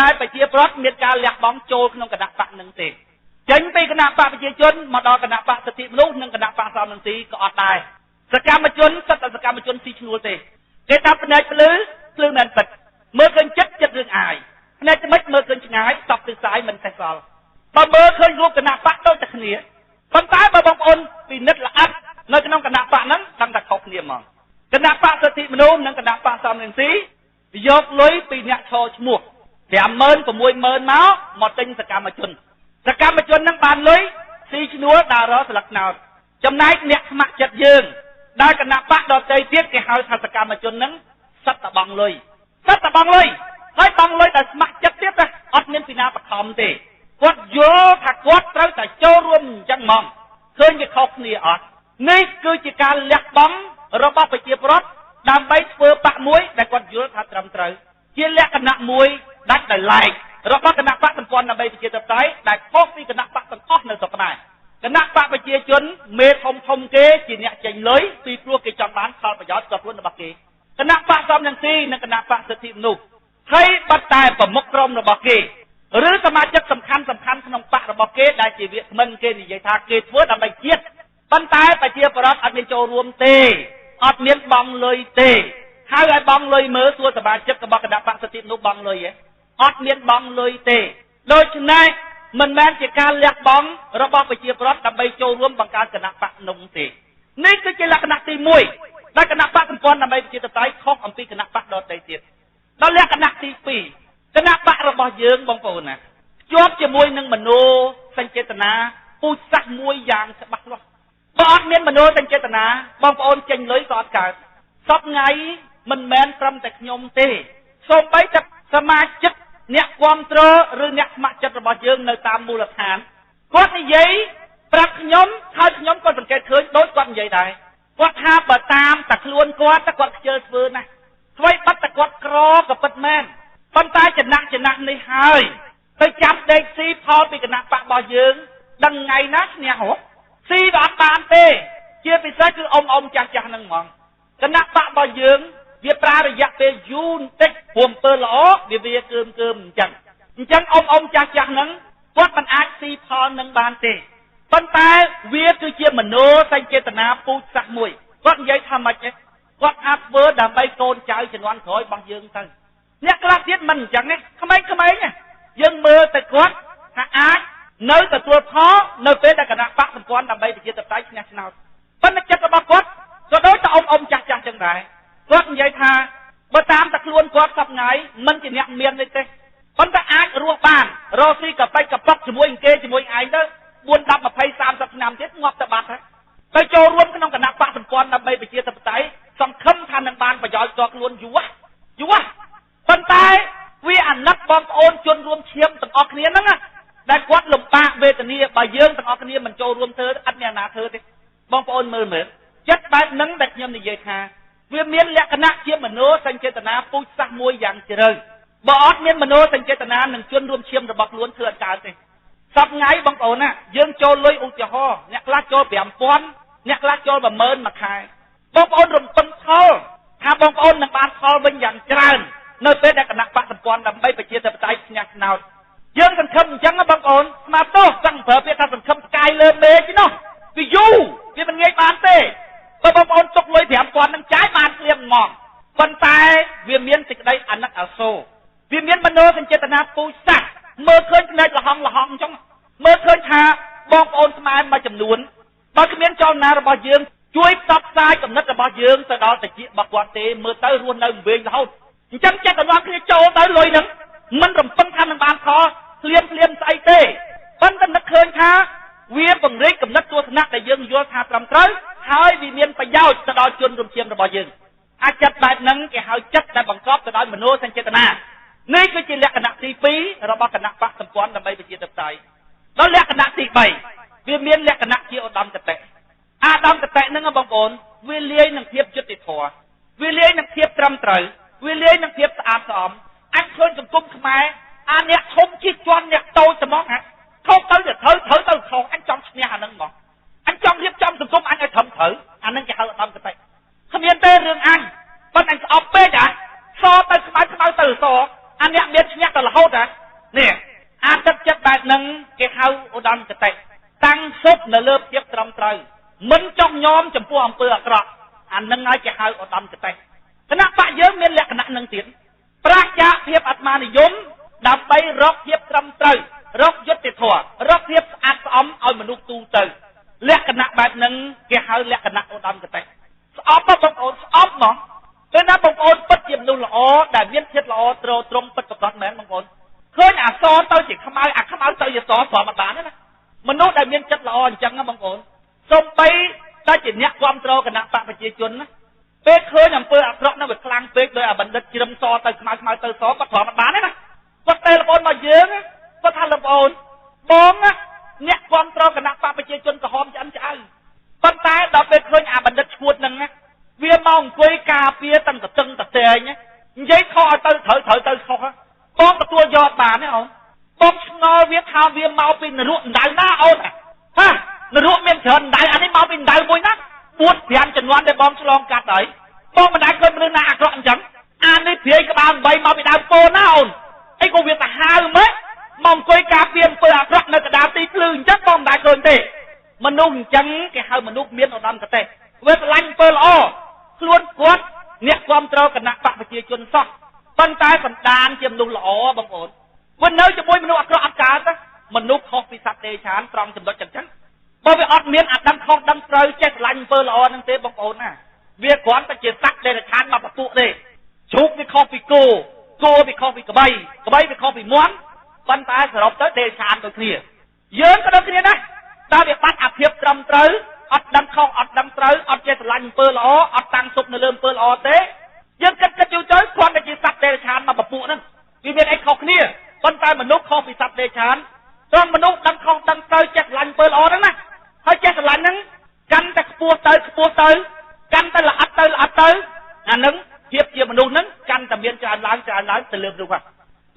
ដែលប្រជាប្រដ្ឋមានការលះបង់ចូលក្នុងគណៈបកនឹងទេចេញពីគណៈបកប្រជាជនមកដល់គណៈបកសិទ្ធិមនុស្សនិងគណៈបកសមនន្ទីក៏អត់ដែរសកម្មជនសិទ្ធិសកម្មជនស៊ីឈ្នួលទេគេថាផ្នែកភ្លឺមែនពិតមើលឃើញចិត្តរឿងអាយផ្នែកមិនមើលឃើញឆ្ងាយសពទិស័យមិនចេះសល់បើមើលឃើញរូបគណៈបកដូចតែគ្នាប៉ុន្តែបើបងប្អូនពិនិត្យល្អិតនៅក្នុងគណៈបកហ្នឹងដឹងតែខុសគ្នាហ្មងគណៈបកសិទ្ធិមនុស្សនិងគណៈបកសមនន្ទីយកលុយពីអ្នកឈរឈ្មោះ 50000 60000មកទិញសកម្មជនហ្នឹងបានលុយស៊ីឈ្នួលដើររកស្លឹកត្នោតចំណែកអ្នកស្ម័គ្រចិត្តយើងដែលគណៈបកដទៃទៀតគេហៅថាសកម្មជនហ្នឹងសិតតបងលុយហើយបងលុយដែលស្ម័គ្រចិត្តទៀតអត់មានពីណាបខំទេគាត់យល់ថាគាត់ត្រូវតែចូលរួមអញ្ចឹងហ្មងឃើញវាខុសគ្នាអត់នេះគឺជាការលះបង់របស់ប្រជាប្រដ្ឋដើម្បីធ្វើបកមួយដែលគាត់យល់ថាត្រឹមត្រូវជាលក្ខណៈមួយដាច់ដោយឡែករបស់គណៈបកសម្ព័ន្ធដើម្បីប្រជាធិបតេយ្យដែលខុសពីគណៈបកទាំងអស់នៅស្រុកខ្មែរគណៈបកប្រជាជនមេធំគេជាអ្នកចេញលុយពីព្រោះគេចង់បានផលប្រយោជន៍ផ្ទាល់ខ្លួនរបស់គេគណៈបកសមនន្ទីនិងគណៈបកសិទ្ធិមនុស្សហើយបាត់តែប្រមុខក្រុមរបស់គេឬសមាជិកសំខាន់ក្នុងបករបស់គេដែលជាវាគ្មិនគេនិយាយថាគេធ្វើដើម្បីជាតិប៉ុន្តែប្រជាប្រដ្ឋអត់មានចូលរួមទេអត់មានបង់លុយទេហើយឲ្យបង់លុយមើលសួរសមាជិករបស់គណៈបកសិទ្ធិមនុស្សបង់លុយអត់មានបង់លុយទេដូច្នេះមិនមែនជាការលះបង់របស់ប្រជាប្រដ្ឋដើម្បីចូលរួមបង្កើតគណៈបកនោះទេនេះគឺជាលក្ខណៈទី1ដែលគណៈបកសម្ព័ន្ធដើម្បីប្រជាធិបតេយ្យខុសអំពីគណៈបកដទៃទៀតដល់លក្ខណៈទី2គណៈបករបស់យើងបងប្អូនណាជាប់ជាមួយនឹងមโนសញ្ចេតនាពូជសាសន៍មួយយ៉ាងច្បាស់លាស់បើអត់មានមโนសញ្ចេតនាបងប្អូនចេញលុយក៏អត់កើតសពថ្ងៃមិនមែនត្រឹមតែខ្ញុំទេសូម្បីតែសមាជិកអ្នកគ្រប់គ្រងឬអ្នកស្ម័គ្រចិត្តរបស់យើងនៅតាមមូលដ្ឋានគាត់និយាយប្រាប់ខ្ញុំហើយខ្ញុំក៏សង្កេតឃើញដូចគាត់និយាយដែរគាត់ថាបើតាមតែខ្លួនគាត់ខ្ជិលធ្វើណាស់ធ្វើបាត់តែគាត់ក្រក៏ពិតមែនប៉ុន្តែចំណាក់នេះហើយទៅចាប់ដេកស៊ីផលពីគណៈបករបស់យើងដឹងថ្ងៃណាឈ្នះហ៎ស៊ីក៏អត់បានទេជាពិសេសគឺអ៊ំចាស់ហ្នឹងហ្មងគណៈបករបស់យើងវាប្រើរយៈពេលយូរបន្តិចព្រមពើល្អវាកើមអញ្ចឹងអ៊ំចាស់ហ្នឹងគាត់មិនអាចស៊ីផលនឹងបានទេប៉ុន្តែវាគឺជាមโนសញ្ចេតនាពូជសាសន៍មួយគាត់និយាយថាម៉េចទេគាត់អាចធ្វើដើម្បីកូនចៅជំនាន់ក្រោយរបស់យើងទៅអ្នកខ្លះទៀតមិនអញ្ចឹងទេក្មេងយើងមើលទៅគាត់ថាអាចនៅទទួលផលនៅពេលដែលគណៈបកសម្ព័ន្ធដើម្បីប្រជាធិបតេយ្យឈ្នះឆ្នោតប៉ុន្តែចិត្តរបស់គាត់ក៏ដូចតែអ៊ំចាស់ចឹងដែរគាត់និយាយថាបើតាមតែខ្លួនគាត់សពថ្ងៃមិនជាអ្នកមានទេប៉ុន្តែអាចរស់បានរស់ស៊ីកប៉ិចកប៉ុកជាមួយគេជាមួយឯងទៅ4 10 20 30ឆ្នាំទៀតងាប់ទៅបាត់ហើយទៅចូលរួមក្នុងគណៈបកសម្ព័ន្ធដើម្បីប្រជាធិបតេយ្យសង្ឃឹមថានឹងបានប្រយោជន៍ដល់ខ្លួនយូរប៉ុន្តែវាអាណិតបងប្អូនជនរួមឈាមទាំងអស់គ្នាហ្នឹងដែលគាត់លំបាកវេទនាបើយើងទាំងអស់គ្នាមិនចូលរួមធ្វើអត់មានអាណាធ្វើទេបងប្អូនមើលចិត្តបែបហ្នឹងដែលខ្ញុំនិយាយថាវាមានលក្ខណៈជាមโนសញ្ចេតនាពូជសាសន៍មួយយ៉ាងជ្រៅបើអត់មានមโนសញ្ចេតនានឹងជនរួមឈាមរបស់ខ្លួនធ្វើអត់កើតទេសប្ថ្ងៃបងប្អូនណាយើងចូលលុយឧទាហរណ៍អ្នកខ្លះចូល 5000 អ្នកខ្លះចូល 10000 មួយខែបងប្អូនរំពឹងផលថាបងប្អូននឹងបានផលវិញយ៉ាងច្រើននៅពេលដែលគណៈបកសម្ព័ន្ធដើម្បីប្រជាធិបតេយ្យឈ្នះឆ្នោតយើងសង្ឃឹមអញ្ចឹងបងប្អូនស្មាតទោសចង់ប្រើពាក្យថាសង្ឃឹមផ្កាយលើមេឃនោះវាយូរវាមិនងាយបានទេបើបងប្អូនទុកលុយ 5000 នឹងចាយបានភ្លាមហ្មងប៉ុន្តែវាមានសេចក្តីអាណិតអាសូរវាមានមโนសញ្ចេតនាពូជសាសន៍មើលឃើញផ្នែកលហងអញ្ចឹងមើលឃើញថាបងប្អូនខ្មែរមួយចំនួនបើគ្មានចលនារបស់យើងជួយផ្សព្វផ្សាយគំនិតរបស់យើងទៅដល់តិចរបស់គាត់ទេមើលទៅរស់នៅវែងរហូតអញ្ចឹងចិត្តរបស់គ្នាចូលទៅលុយហ្នឹងមិនរំពឹងថានឹងបានផលភ្លាមស្អីទេប៉ុន្តែនឹកឃើញថាវាពង្រីកគំនិតទស្សនៈដែលយើងយល់ថាត្រឹមត្រូវហើយវាមានប្រយោជន៍ទៅដល់ជនរួមឈាមរបស់យើងអាចចិត្តបែបហ្នឹងគេហៅចិត្តដែលបង្កប់ទៅដោយមโนសញ្ចេតនា នេះគឺជាលក្ខណៈទី2របស់គណៈបកសម្ព័ន្ធដើម្បីប្រជាធិបតេយ្យដល់លក្ខណៈទី3វាមានលក្ខណៈជាឧត្តមគតិអាឧត្តមគតិហ្នឹងបងប្អូនវាលាយនឹងភាពយុត្តិធម៌វាលាយនឹងភាពត្រឹមត្រូវវាលាយនឹងភាពស្អាតស្អំអញឃើញសង្គមខ្មែរអាអ្នកធំជិះជាន់អ្នកតូចត្មងហ่ะខុសទៅត្រូវខុសអញចង់ឈ្នះអាហ្នឹងហ្មងអញចង់រៀបចំសង្គមអញឲ្យត្រឹមត្រូវអាហ្នឹងគេហៅឧត្តមគតិគ្មានទេរឿងអញប៉ុន្តែអញស្អប់ពេកសទៅខ្មៅទៅសអាអ្នកមានឈ្នះទៅរហូតនេះអាទឹកចិត្តបែបហ្នឹងគេហៅឧត្តមគតិតាំងសុបនៅលើភាពត្រឹមត្រូវមិនចង់ញោមចំពោះអំពើអាក្រក់អានឹងហើយគេហៅឧត្តមគតិគណៈបកយើងមានលក្ខណៈនឹងទៀតប្រាជ្ញាភាពអាត្មានិយមដើម្បីរកភាពត្រឹមត្រូវរកយុត្តិធម៌រកភាពស្អាតស្អំឲ្យមនុស្សទូទៅលក្ខណៈបែបហ្នឹងគេហៅលក្ខណៈឧត្តមគតិស្អប់បងប្អូនស្អប់ហ្មងពេលណាបងប្អូនពិតជាមនុស្សល្អដែលមានចិត្តល្អត្រង់ពិតប្រាកដមែនបងប្អូនឃើញអាសទៅជាខ្មៅអាខ្មៅទៅជាសស្របបានណាមនុស្សដែលមានចិត្តល្អអញ្ចឹងណាបងប្អូនសូម្បីតែជាអ្នកគ្រប់គ្រងគណៈបកប្រជាជនណាពេលឃើញអំពើអាក្រក់នោះវាខ្លាំងពេកដោយអាបណ្ឌិតជ្រឹមសទៅខ្មៅទៅសគាត់ប្រមបានទេណាគាត់តែបងប្អូនមកយើងគាត់ថាបងប្អូនបងអ្នកគ្រប់គ្រងគណៈបកប្រជាជនក្រហមឆ្អិនឆ្អៅប៉ុន្តែដល់ពេលឃើញអាបណ្ឌិតឈួតហ្នឹងវាមកអង្គុយការពារទាំងកតឹងតតែងនិយាយខុសឲ្យទៅត្រូវទៅខុសបងទទួលយកបានទេអូនបងឆ្ងល់វាថាវាមកពីនរកដៅណាអូនហានរកមានច្រើនដៅអានេះមកពីដៅមួយណា4 5ចំនួនដែលបងឆ្លងកាត់ហើយបងមិនដែលឃើញមនុស្សណាអាក្រក់អញ្ចឹងអានេះព្រាយក្បាល8មកពីដើមពោណាអូនអីក៏វាទៅហៅម៉េចមកអង្គុយការពារអំពើអាក្រក់នៅកណ្ដាលទីភ្លឺអញ្ចឹងបងមិនដែលឃើញទេមនុស្សអញ្ចឹងគេហៅមនុស្សមានឧត្តមគតិវាស្រឡាញ់អំពើល្អខ្លួនគាត់អ្នកគ្រប់គ្រងគណៈបកប្រជាជនសោះប៉ុន្តែសន្តានជាមនុស្សល្អបងប្អូនវានៅជាមួយមនុស្សអាក្រក់អត់កើតទេមនុស្សខុសពីសត្វទេឆានត្រង់ចំណុចចឹងបើវាអត់មានអាដឹងខុសដឹងត្រូវចេះស្រឡាញ់អំពើល្អហ្នឹងទេបងប្អូនណាវាគ្រាន់តែជាសត្វទេឆានមកបន្ទុកទេជ្រូកវាខុសពីគោវាខុសពីក្បីវាខុសពីមាន់ប៉ុន្តែសរុបទៅទេឆានដូចគ្នាយើងក៏ដូចគ្នាដែរតើវាបាត់អាភាពត្រឹមត្រូវអត់ដឹងខុសអត់ដឹងត្រូវអត់ចេះស្រឡាញ់អំពើល្អអត់តាំងសុបនៅលើអំពើល្អទេយើងគិតយូរទៅគ្រាន់តែជាសត្វទេឆានមកបន្ទុកហ្នឹងវាមានអីខុសគ្នាប៉ុន្តែមនុស្សខុសពីសត្វទេឆានត្រង់មនុស្សដឹងខុសដឹងត្រូវចេះស្រឡាញ់អំពើល្អហ្នឹងណាហើយចេះស្រឡាញ់ហ្នឹងកាន់តែខ្ពស់ទៅកាន់តែល្អិតទៅអាហ្នឹងភាពជាមនុស្សហ្នឹងកាន់តែមានច្រើនឡើងទៅលើមនុស្ស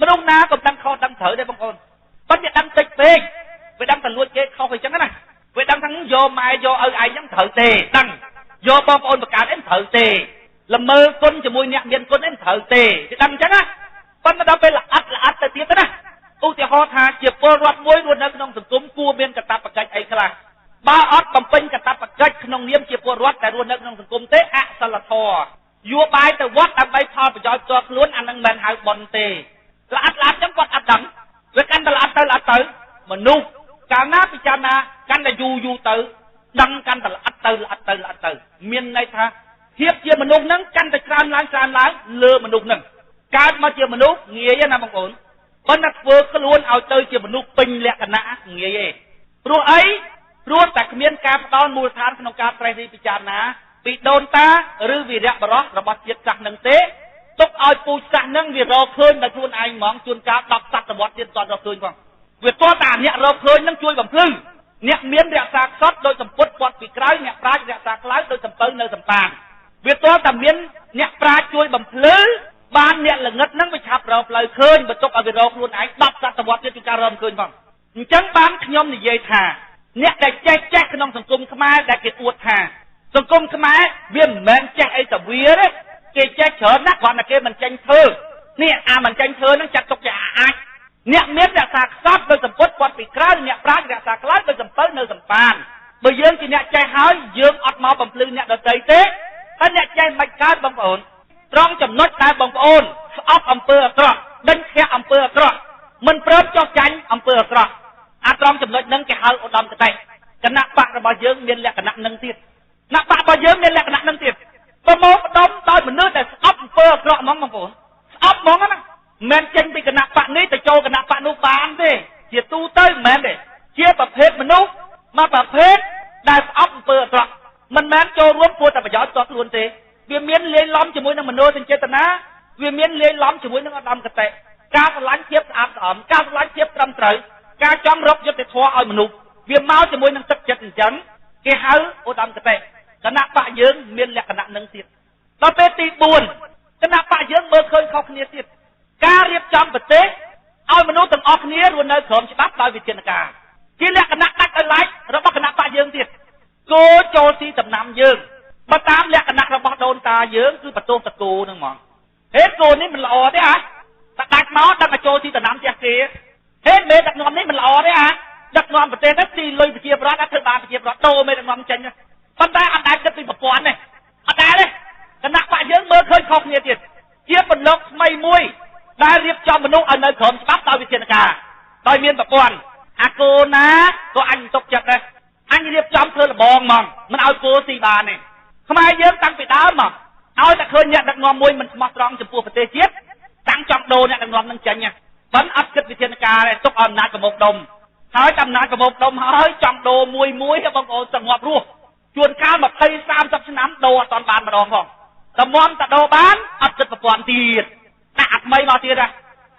មនុស្សណាក៏ដឹងខុសដឹងត្រូវដែរបងប្អូនប៉ុន្តែដឹងតិចពេកវាដឹងតែលួចគេខុសអីចឹងណាវាដឹងថាយកម៉ែយកឪឯងហ្នឹងត្រូវទេដឹងយកបងប្អូនបង្កើតអីត្រូវទេល្មើគុណជាមួយអ្នកមានគុណអីត្រូវទេវាដឹងអញ្ចឹងណាប៉ុន្តែដល់ពេលល្អិតទៅទៀតណាឧទាហរណ៍ថាជាពលរដ្ឋមួយរស់នៅក្នុងសង្គមគួរមានកាតព្វកិច្ចអីខ្លះបើអត់បំពេញកាតព្វកិច្ចក្នុងនាមជាពលរដ្ឋដែលរស់នៅក្នុងសង្គមទេអសិលធម៌យោបាយទៅវត្តដើម្បីផលប្រយោជន៍ផ្ទាល់ខ្លួនអានឹងមិនហៅបុណ្យទេល្អិតអញ្ចឹងគាត់អត់ដឹងវាកាន់តែល្អិតទៅមនុស្សកាលណាពិចារណាកាន់តែយូរទៅដឹងកាន់តែល្អិតទៅមានន័យថាភាពជាមនុស្សហ្នឹងកាន់តែច្រើនឡើងលើមនុស្សហ្នឹងកើតមកជាមនុស្សងាយណាបងប្អូនប៉ុន្តែធ្វើខ្លួនឲ្យទៅជាមនុស្សពេញលក្ខណៈងាយទេព្រោះអីព្រោះតែគ្មានការផ្ដល់មូលដ្ឋានក្នុងការត្រេះរិះពិចារណាពីដូនតាឬវីរៈបរោះរបស់ជាតិសាសន៍នឹងទេទុកឲ្យពូជសាសន៍នឹងវារកឃើញដោយខ្លួនឯងហ្មងជួនកាល10សតវត្សទៀតគាត់រកឃើញផងវាតតែអ្នករកឃើញនឹងជួយបំភ្លឺអ្នកមានរក្សាខ្សត់ដោយសម្ពុតគាត់ពីក្រៅអ្នកប្រាជ្ញរក្សាក្លៅដោយសំពៅនៅសម្បាងវាតតែមានអ្នកប្រាជ្ញជួយបំភ្លឺបានអ្នកល្ងិតនឹងវាឆាប់រកផ្លូវឃើញបន្ទុកឲ្យវារកខ្លួនឯង10សតវត្សទៀតជួនកាលរកឃើញផងអញ្ចឹងបានខ្ញុំនិយាយថាអ្នកដែលចេះក្នុងសង្គមខ្មែរដែលគេអួតថាសង្គមខ្មែរវាមិនមែនចេះអីទៅវាទេគេចេះច្រើនណាស់គ្រាន់តែគេមិនចេញធ្វើនេះអាមិនចេញធ្វើនឹងចាត់ទុកជាអាចអ្នកមានរក្សាខ្សត់ដោយសម្ពុតគាត់ពីក្រៅអ្នកប្រាជ្ញរក្សាក្លៅដោយសំពៅនៅសម្បានបើយើងជាអ្នកចេះហើយយើងអត់មកបំភ្លឺអ្នកដទៃទេហើយអ្នកចេះមិនកើតបងប្អូនត្រង់ចំណុចដែលបងប្អូនស្អប់អំពើអាក្រក់ដេញធាក់អំពើអាក្រក់មិនព្រមចោះចាញ់អំពើអាក្រក់អាត្រង់ចំណុចហ្នឹងគេហៅឧត្តមគតិគណៈបករបស់យើងមានលក្ខណៈហ្នឹងទៀតគណៈបករបស់យើងមានលក្ខណៈហ្នឹងទៀតប្រមូលផ្ដុំដោយមនុស្សដែលស្អប់អំពើអាក្រក់ហ្មងបងប្អូនស្អប់ហ្មងណាមិនចេញពីគណៈបកនេះទៅចូលគណៈបកនោះបានទេជាទូទៅមិនមែនទេជាប្រភេទមនុស្សមកប្រភេទដែលស្អប់អំពើអាក្រក់មិនមែនចូលរួមព្រោះតែប្រយោជន៍ផ្ទាល់ខ្លួនទេវាមានលាយឡំជាមួយនឹងមនោសញ្ចេតនាវាមានលាយឡំជាមួយនឹងឧត្តមគតិ ការស្រឡាញ់ភាពស្អាតស្អំការស្រឡាញ់ភាពត្រឹមត្រូវការចង់រកយុត្តិធម៌ឲ្យមនុស្សវាមកជាមួយនឹងទឹកចិត្តអញ្ចឹងគេហៅឧត្តមកតេគណៈបកយើងមានលក្ខណៈនឹងទៀតដល់ពេលទី4គណៈបកយើងមើលឃើញខុសគ្នាទៀតការរៀបចំប្រទេសឲ្យមនុស្សទាំងអស់គ្នារស់នៅក្រោមច្បាប់ដោយវិធានការជាលក្ខណៈដាច់ដោយឡែករបស់គណៈបកយើងទៀតគោចូលទីដំណាំយើងបើតាមលក្ខណៈរបស់ដូនតាយើងគឺបន្ទោសតគោហ្នឹងហ្មងហេតុគោនេះមិនល្អទេហ៎តែដាច់មកដឹកមកចូលទីដំណាំផ្ទះគេហេតុមេដឹកនាំនេះមិនល្អទេហ៎ដឹកនាំប្រទេសទៅទីលុយប្រជាប្រដ្ឋអត់ធ្វើបានប្រជាប្រដ្ឋដូរមេដឹកនាំចេញប៉ុន្តែអត់ដែលគិតពីប្រព័ន្ធនេះអត់ដែលទេគណៈបកយើងមើលឃើញខុសគ្នាទៀតជាពលរដ្ឋថ្មីមួយដែលរៀបចំមនុស្សឲ្យនៅក្រោមច្បាប់ដោយវិធានការដោយមានប្រព័ន្ធអាគោណាក៏អញទុកចិត្តដែរអញរៀបចំធ្វើលបងហ្មងមិនឲ្យគោស៊ីបានទេខ្មែរយើងតាំងពីដើមមកឲ្យតែឃើញអ្នកដឹកនាំមួយមិនស្មោះត្រង់ចំពោះប្រទេសជាតិតាំងចង់ដូរអ្នកដឹកនាំនឹងចេញមិនអត់គិតវិធានការទេទុកអំណាចប្រមូលដុំហើយអំណាចប្រមូលដុំហើយចង់ដូរមួយបងប្អូនសង្ងប់រស់ជួនកាល20 30ឆ្នាំដូរអត់ទាន់បានម្ដងផងតម្រាំតែដូរបានអត់គិតប្រព័ន្ធទៀតដាក់អាថ្មីមកទៀត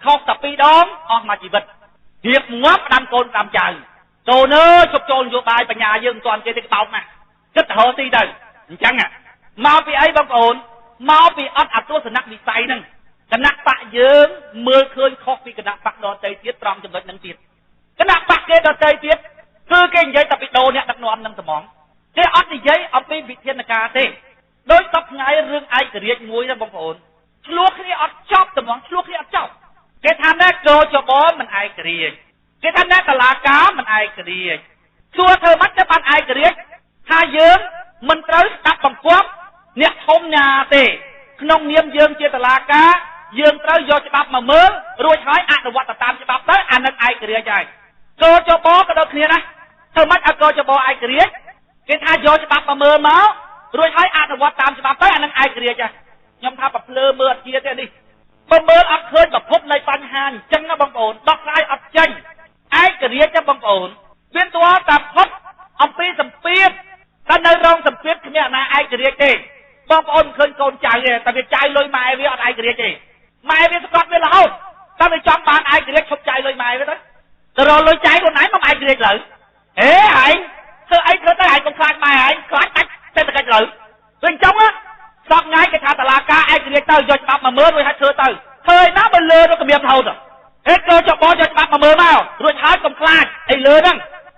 ខុសតែ2ដងអស់មួយជីវិតរៀបងាប់ដាំកូនដាំចៅចូលនើជប់ចូលនយោបាយបញ្ញាយើងមិនទាន់គេទេក្បោកណាគិតទៅរកទីទៅអញ្ចឹងមកពីអីបងប្អូនមកពីអត់អទស្សនវិស័យហ្នឹងគណៈបកយើងមើលឃើញខុសពីគណៈបកដទៃទៀតត្រង់ចំណុចហ្នឹងទៀតគណៈបកគេដទៃទៀតគឺគេនិយាយតែពីដូរអ្នកដឹកនាំហ្នឹងត្មងគេអត់និយាយអំពីវិធានការទេដោយសពថ្ងៃរឿងឯករាជ្យមួយណាបងប្អូនឆ្លោះគ្នាអត់ចប់ត្មងឆ្លោះគ្នាអត់ចប់គេថាណែកោចបមិនឯករាជ្យគេថាណែតឡាការមិនឯករាជ្យសួរធ្វើម៉េចទៅបានឯករាជ្យថាយើងមិនត្រូវស្ដាប់បង្គាប់អ្នកធំណាទេក្នុងនាមយើងជាតឡាការយើងត្រូវយកច្បាប់មកមើលរួចហើយអនុវត្តតាមច្បាប់ទៅអានឹងឯករាជ្យហើយកោចបក៏ដូចគ្នាណាធ្វើម៉េចឲ្យកោចបឯករាជ្យគេថាយកច្បាប់មកមើលមករួចហើយអនុវត្តតាមច្បាប់ទៅអានឹងឯករាជ្យខ្ញុំថាប្រភ្លើមើលអត់ជាទេនេះបើមើលអត់ឃើញប្រភពនៃបញ្ហាអញ្ចឹងណាបងប្អូនដោះស្រាយអត់ចេញឯករាជ្យទេបងប្អូនវាទាល់តែផុតអំពីសម្ពាធតែនៅរងសម្ពាធគ្មានអាណាឯករាជ្យទេបងប្អូនមិនឃើញកូនចៅទេតែវាចាយលុយម៉ែវាអត់ឯករាជ្យទេម៉ែវាស្កត់វារហូតតែវាចង់បានឯករាជ្យឈប់ចាយលុយម៉ែវាទៅទៅរកលុយចាយខ្លួនឯងមកឯករាជ្យលើហេឯងធ្វើអីធ្វើទៅឯងកុំខ្លាចម៉ែឯងខ្លាចដាច់សេដ្ឋកិច្ចលើវិញអញ្ចឹងសពថ្ងៃគេថាតឡាការឯករាជ្យទៅយកច្បាប់មកមើលរួចហើយធ្វើទៅឃើញណាបើលើទៅគម្រាមរហូតហេតុក៏ចបយកច្បាប់មកមើលមករួចហើយកុំខ្លាចអីលើហ្នឹង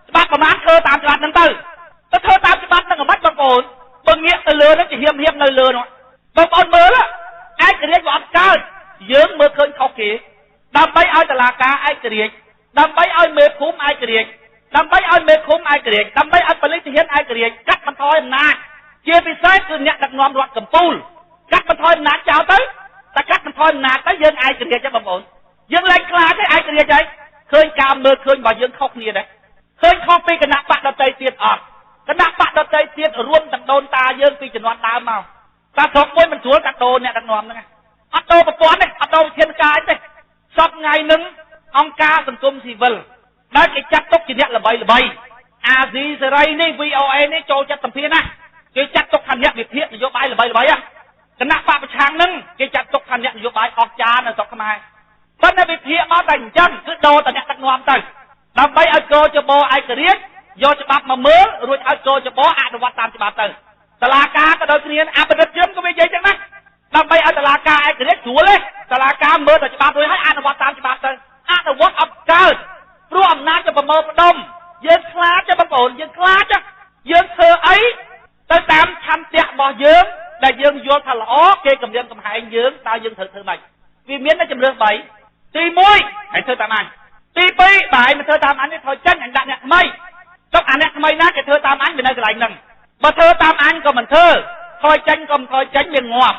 ច្បាប់ប្រមាណធ្វើតាមច្បាប់ហ្នឹងទៅធ្វើតាមច្បាប់ហ្នឹងមិនបងប្អូនបើងាកទៅលើហ្នឹងជាហៀមនៅលើនោះបងប្អូនមើលឯករាជ្យវាអត់កើតយើងមើលឃើញខុសគេដើម្បីឲ្យតឡាការឯករាជ្យដើម្បីឲ្យមេភូមិឯករាជ្យដើម្បីឲ្យមេឃុំឯករាជ្យដើម្បីឲ្យប៉ូលីសទាហានឯករាជ្យកាត់បន្ថយអំណាចជាពិសេសគឺអ្នកដឹកនាំរដ្ឋកម្ពុជាកាត់បន្ថយអំណាចចោលទៅតែកាត់បន្ថយអំណាចទៅយើងឯករាជ្យទេបងប្អូនយើងលែងខ្លាចទេឯករាជ្យហើយឃើញការមើលឃើញរបស់យើងខុសគ្នាដែរឃើញខុសពីគណៈបកដតីទៀតអត់គណៈបកដតីទៀតរួមទាំងដូនតាយើងពីជំនាន់ដើមមកតែស្រុកមួយមិនស្រួលកាត់ដូរអ្នកដឹកនាំហ្នឹងអត់ដូរប្រព័ន្ធទេអត់ដូរវិធានការទេសពថ្ងៃហ្នឹងអង្គការសង្គមស៊ីវិលដែលគេចាត់ទុកជាអ្នកល្បីអាស៊ីសេរីនេះ VOA នេះចូលចិត្តសម្ភារណាគេចាត់ទុកថាអ្នកវិភាគនយោបាយល្បីគណៈបកប្រឆាំងហ្នឹងគេចាត់ទុកថាអ្នកនយោបាយអស្ចារ្យនៅស្រុកខ្មែរប៉ុន្តែវិភាគមកតែអញ្ចឹងគឺដូរតែអ្នកដឹកនាំទៅដើម្បីឲ្យកោចបឯករាជ្យយកច្បាប់មកមើលរួចឲ្យកោចបអនុវត្តតាមច្បាប់ទៅតឡាការក៏ដូចគ្នាអបដិទ្ធជនក៏វានិយាយចឹងណាដើម្បីឲ្យតឡាការឯករាជ្យស្រួលទេតឡាការមើលតែច្បាប់រួចហើយអនុវត្តតាមច្បាប់ទៅអនុវត្តអត់កើតព្រោះអំណាចទៅប្រមូលផ្ដុំយើងខ្លាចទេបងប្អូនយើងខ្លាចយើងធ្វើអីទៅតាមឆន្ទៈរបស់យើងដែលយើងយល់ថាល្អគេគម្រាមកំហែងយើងតើយើងត្រូវធ្វើម៉េចវាមានតែជំរឿន3ទី1ហើយធ្វើតាមអញទី2បើឯងមិនធ្វើតាមអញទេថយចេញអញដាក់អ្នកថ្មីទុកអាអ្នកថ្មីណាគេធ្វើតាមអញវានៅកន្លែងហ្នឹងបើធ្វើតាមអញក៏មិនធ្វើថយចេញក៏មិនថយចេញវាងាប់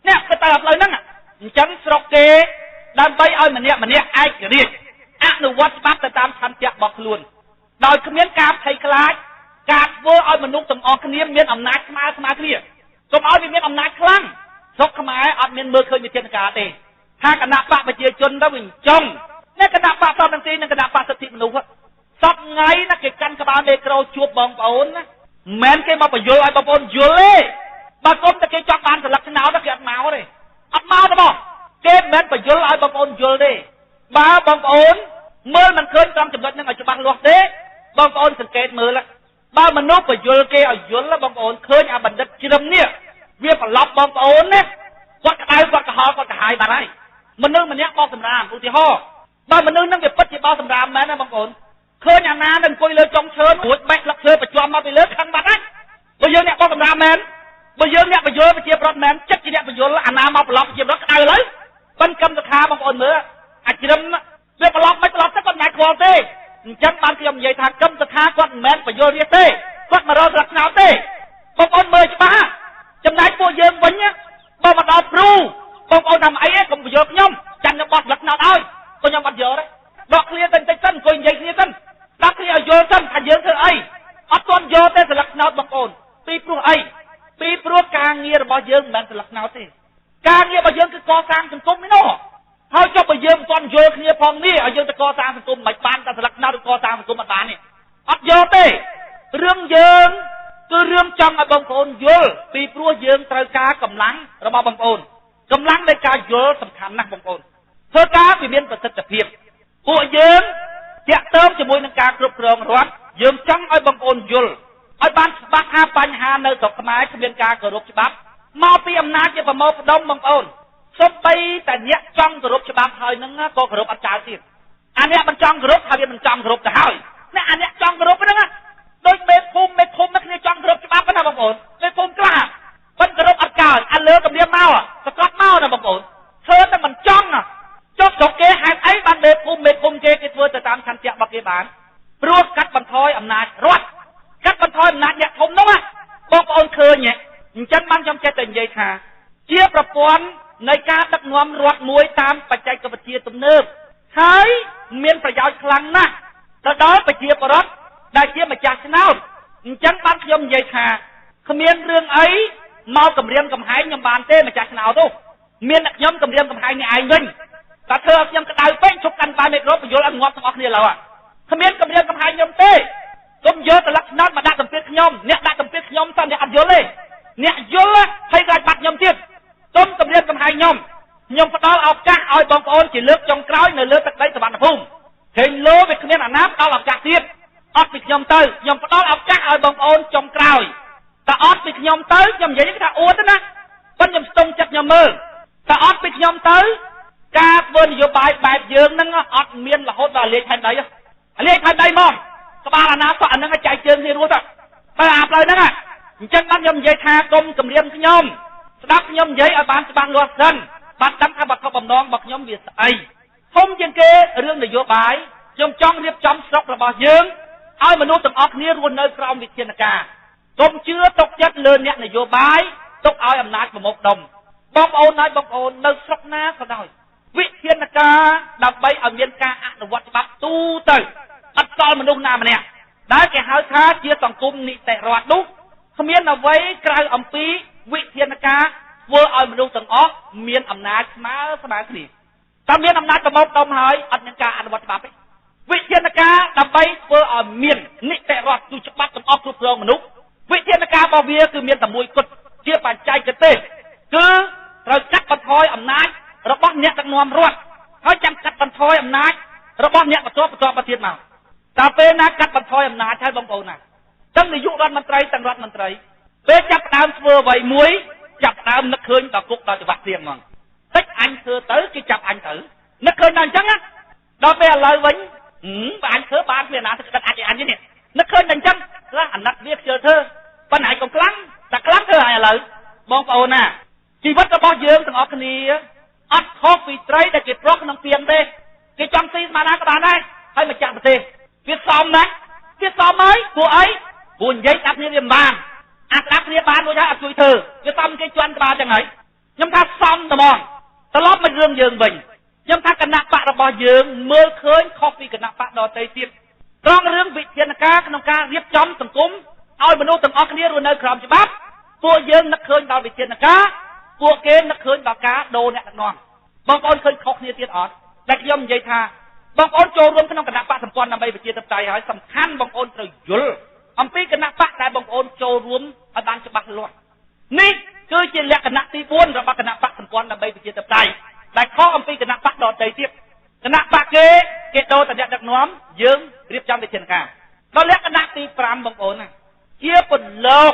អ្នកទៅតាមផ្លូវហ្នឹងអញ្ចឹងស្រុកគេដើម្បីឲ្យម្នាក់ឯករាជ្យអនុវត្តច្បាប់ទៅតាមឆន្ទៈរបស់ខ្លួនដោយគ្មានការភ័យខ្លាចការធ្វើឲ្យមនុស្សទាំងអស់គ្នាមានអំណាចស្មើគ្នាកុំឲ្យវាមានអំណាចខ្លាំងស្រុកខ្មែរអត់មានមើលឃើញវិធានការទេថាគណៈបកប្រជាជនទៅវិញចង់អ្នកគណៈបកសន្តិភាពនិងគណៈបកសិទ្ធិមនុស្សសពថ្ងៃណាគេកាន់ក្បាលមេក្រូជួបបងប្អូនណាមិនមែនគេមកបញ្យល់ឲ្យបងប្អូនយល់ទេបើគុំតែគេចង់បានស្លឹកឆ្នោតគេអត់មកទេអត់មកទេបងគេមិនមែនបញ្យល់ឲ្យបងប្អូនយល់ទេ bà bong ổn mơ mình khơi trong chụp nhưng mà chụp băng luật thế bong ổn thực kết mơ là ba mình nốt và dul kê ở dul là bong ổn khơi à mình đất chìm nè việc phải lọc bong ổn nè quạt cái quạt cái ho quạt cái hai bà này mình nương mình nhắc bao sầm ram u thì ho ba mình nương năng việc bắt chỉ bao sầm ram mà bong ổn khơi nhà na đừng coi lơ trong sơn uất bách lắc chơi và cho mà bị lơ khăn bát đấy bây giờ nhắc bao sầm ram men bây giờ nhắc bây giờ phải chia bọt men chắc chỉ nhắc bây giờ là anh nam mau lọc chia bọt cái lấy ban cầm được hà bong ổn nữa à chỉ đâm việc phải lọc mấy lọc chắc con nhảy khoa thế chẳng ban khi ông dạy thằng cầm được hà con men bây giờ đi thế con mà rồi đặt nào thế bong ổn mời cho ba chấm nãy cô dương vấn nhá bao mặt đọc ru bong ổn làm ấy cũng bây giờ nhom chẳng được bọt lật nào thôi tôi nhom bắt giờ đấy đọc kia tên tên chân coi dạy kia chân đọc kia ở vô chân thành dương thưa ấy ở toàn vô tên lật nào bong ổn pi pro ấy pi pro càng nghe bao dương men lật nào thế càng nghe bao dương cứ co sang thành cung mới nó thôi cho bao dương toàn vô kia phong ní ở dương ta co sang thành cung mạch ban ta lật nào được co sang thành cung mặt ban này ở vô thế rương dương cứ rương trong ở bong ổn vô pi pro dương trời cá cầm lắng rồi bao bong ổn cầm lắng đây cá vô sầm khăn nặng bong ổn thưa cá vì miềnประสิทธิภาพពួកយើងតាក់ទងជាមួយនឹងការគ្រប់គ្រងរដ្ឋយើងចង់ឲ្យបងប្អូនយល់ឲ្យបានច្បាស់ថាបញ្ហានៅស្រុកខ្មែរគ្មានការគោរពច្បាប់មកពីអំណាចជាប្រមូលផ្ដុំបងប្អូនសូម្បីតែអ្នកចង់គោរពច្បាប់ហើយនឹងក៏គោរពអត់ចោលទៀតអាអ្នកមិនចង់គោរពហើយវាមិនចង់គោរពទៅហើយអ្នកអាអ្នកចង់គោរពហ្នឹងដូចមេភូមិមេឃុំគ្នាចង់គោរពច្បាប់ណាបងប្អូនមេភូមិខ្លះមិនគោរពអត់ចោលអាលើកម្រាមមកសកត់មកណាបងប្អូនធ្វើតែមិនចង់ចុះស្រុកគេហេតុអីបានមេភូមិគេធ្វើទៅតាមឆន្ទៈរបស់គេបានព្រោះកាត់បន្ថយអំណាចរដ្ឋកាត់បន្ថយអំណាចអ្នកធំនោះបងប្អូនឃើញអញ្ចឹងបានខ្ញុំចេះតែនិយាយថាជាប្រព័ន្ធនៃការដឹកនាំរដ្ឋមួយតាមបច្ចេកវិទ្យាទំនើបហើយមានប្រយោជន៍ខ្លាំងណាស់ទៅដល់ប្រជាពលរដ្ឋដែលជាម្ចាស់ឆ្នោតអញ្ចឹងបានខ្ញុំនិយាយថាគ្មានរឿងអីមកគម្រាមកំហែងខ្ញុំបានទេម្ចាស់ឆ្នោតទៅមានអ្នកខ្ញុំគម្រាមកំហែងនេះឯងវិញតែធ្វើឲ្យខ្ញុំក្តៅពេកជប់កាន់បានមេក្រូបញ្យល់ឲ្យងាប់ទាំងអស់គ្នាឡើយគ្មានគម្រាមកំហែងខ្ញុំទេខ្ញុំយកតលក្ខណៈមកដាក់តម្រៀបខ្ញុំអ្នកដាក់តម្រៀបខ្ញុំតើអ្នកអត់យល់ទេអ្នកយល់ហើយក៏បាត់ខ្ញុំទៀតទុំគម្រាមកំហែងខ្ញុំផ្ដល់ឱកាសឲ្យបងប្អូនជាលើកចុងក្រោយនៅលើទឹកដីសវណ្ណភូមិឃើញលោវាគ្មានអាណាផ្ដល់ឱកាសទៀតអត់ពីខ្ញុំទៅខ្ញុំផ្ដល់ឱកាសឲ្យបងប្អូនចុងក្រោយតែអត់ពីខ្ញុំទៅខ្ញុំនិយាយថាអួតណាប៉ុន្តែខ្ញុំស្ទង់ចិត្តខ្ញុំមើលតែអត់ពីខ្ញុំទៅការធ្វើនយោបាយបែបយើងហ្នឹងអត់មានរហូតដល់លេខផែនដីលេខផែនដីមកក្បាលអាណាសក់អាហ្នឹងចែកជើងគ្នារួចទៅបើអាផ្លូវហ្នឹងអញ្ចឹងបានខ្ញុំនិយាយថាកុំគម្រាមខ្ញុំស្ដាប់ខ្ញុំនិយាយឲ្យបានច្បាស់លាស់សិនបានដឹងថាវត្ថុបំណងរបស់ខ្ញុំវាស្អីធំជាងគេរឿងនយោបាយខ្ញុំចង់រៀបចំស្រុករបស់យើងឲ្យមនុស្សទាំងអស់គ្នារស់នៅក្រោមវិធានការកុំជឿទុកចិត្តលើអ្នកនយោបាយទុកឲ្យអំណាចប្រមូលផ្ដុំបងប្អូនហើយបងប្អូននៅស្រុកណាក៏ដោយវិធានការដើម្បីឲ្យមានការអនុវត្តច្បាប់ទូទៅអត់សល់មនុស្សណាម្នាក់ដែលគេហៅថាជាសង្គមនីតិរដ្ឋនោះគ្មានអ្វីក្រៅអំពីវិធានការធ្វើឲ្យមនុស្សទាំងអស់មានអំណាចស្មើគ្នាតែមានអំណាចប្រមូលផ្ដុំហើយអត់មានការអនុវត្តច្បាប់ទេវិធានការដើម្បីធ្វើឲ្យមាននីតិរដ្ឋទូច្បាប់ទាំងអស់គ្រប់គ្រងមនុស្សវិធានការរបស់វាគឺមានតែមួយគត់ជាបច្ចេកទេសគឺត្រូវកាត់បន្ថយអំណាចរបស់អ្នកដឹកនាំរដ្ឋហើយចាំកាត់បន្ថយអំណាចរបស់អ្នកបន្តទៀតមកតើពេលណាកាត់បន្ថយអំណាចហើយបងប្អូនណាទាំងនាយករដ្ឋមន្ត្រីទាំងរដ្ឋមន្ត្រីពេលចាប់ដើមធ្វើអ្វីមួយចាប់ដើមនឹកឃើញដល់គុកដល់ច្បាប់ទៀងហ្មងតិចអញធ្វើទៅគេចាប់អញទៅនឹកឃើញដល់អញ្ចឹងណាដល់ពេលឥឡូវវិញបើអញធ្វើបានវាណាទៅកាត់អញនេះនឹកឃើញដល់អញ្ចឹងខ្លះអាណិតវាខ្ជិលធ្វើប៉ុន្តែឯងកុំខ្លាំងតែខ្លាំងធ្វើឲ្យឥឡូវបងប្អូនណាជីវិតរបស់យើងទាំងអស់គ្នាអត់ខុសពីត្រីដែលគេប្រកក្នុងទៀនទេគេចង់ស៊ីស្មានណាក៏បានដែរហើយម្ចាស់ប្រទេសវាសមណាស់វាសមហើយពួកអីពួកនិយាយស្ដាប់គ្នាវាមិនបានអាស្ដាប់គ្នាបានដូចហើយអត់ជួយធ្វើវាសមគេជន់ក្បាលចឹងហើយខ្ញុំថាសមតែហ្មងត្រឡប់មករឿងយើងវិញខ្ញុំថាគណៈបករបស់យើងមើលឃើញខុសពីគណៈបកដទៃទៀតត្រង់រឿងវិធានការក្នុងការរៀបចំសង្គមឲ្យមនុស្សទាំងអស់គ្នារស់នៅក្រោមច្បាប់ពួកយើងនឹកឃើញដល់វិធានការពួកគេនឹកឃើញដល់ការដូរអ្នកដឹកនាំបងប្អូនឃើញខុសគ្នាទៀតអត់តែខ្ញុំនិយាយថាបងប្អូនចូលរួមក្នុងគណៈបកសម្ព័ន្ធដើម្បីប្រជាធិបតេយ្យហើយសំខាន់បងប្អូនត្រូវយល់អំពីគណៈបកដែលបងប្អូនចូលរួមឲ្យបានច្បាស់លាស់នេះគឺជាលក្ខណៈទី4របស់គណៈបកសម្ព័ន្ធដើម្បីប្រជាធិបតេយ្យដែលខុសអំពីគណៈបកដទៃទៀត គណៈបកគេដូរតអ្នកដឹកនាំយើងរៀបចំវិធានការដល់លក្ខណៈទី5បងប្អូនណាជាពន្លក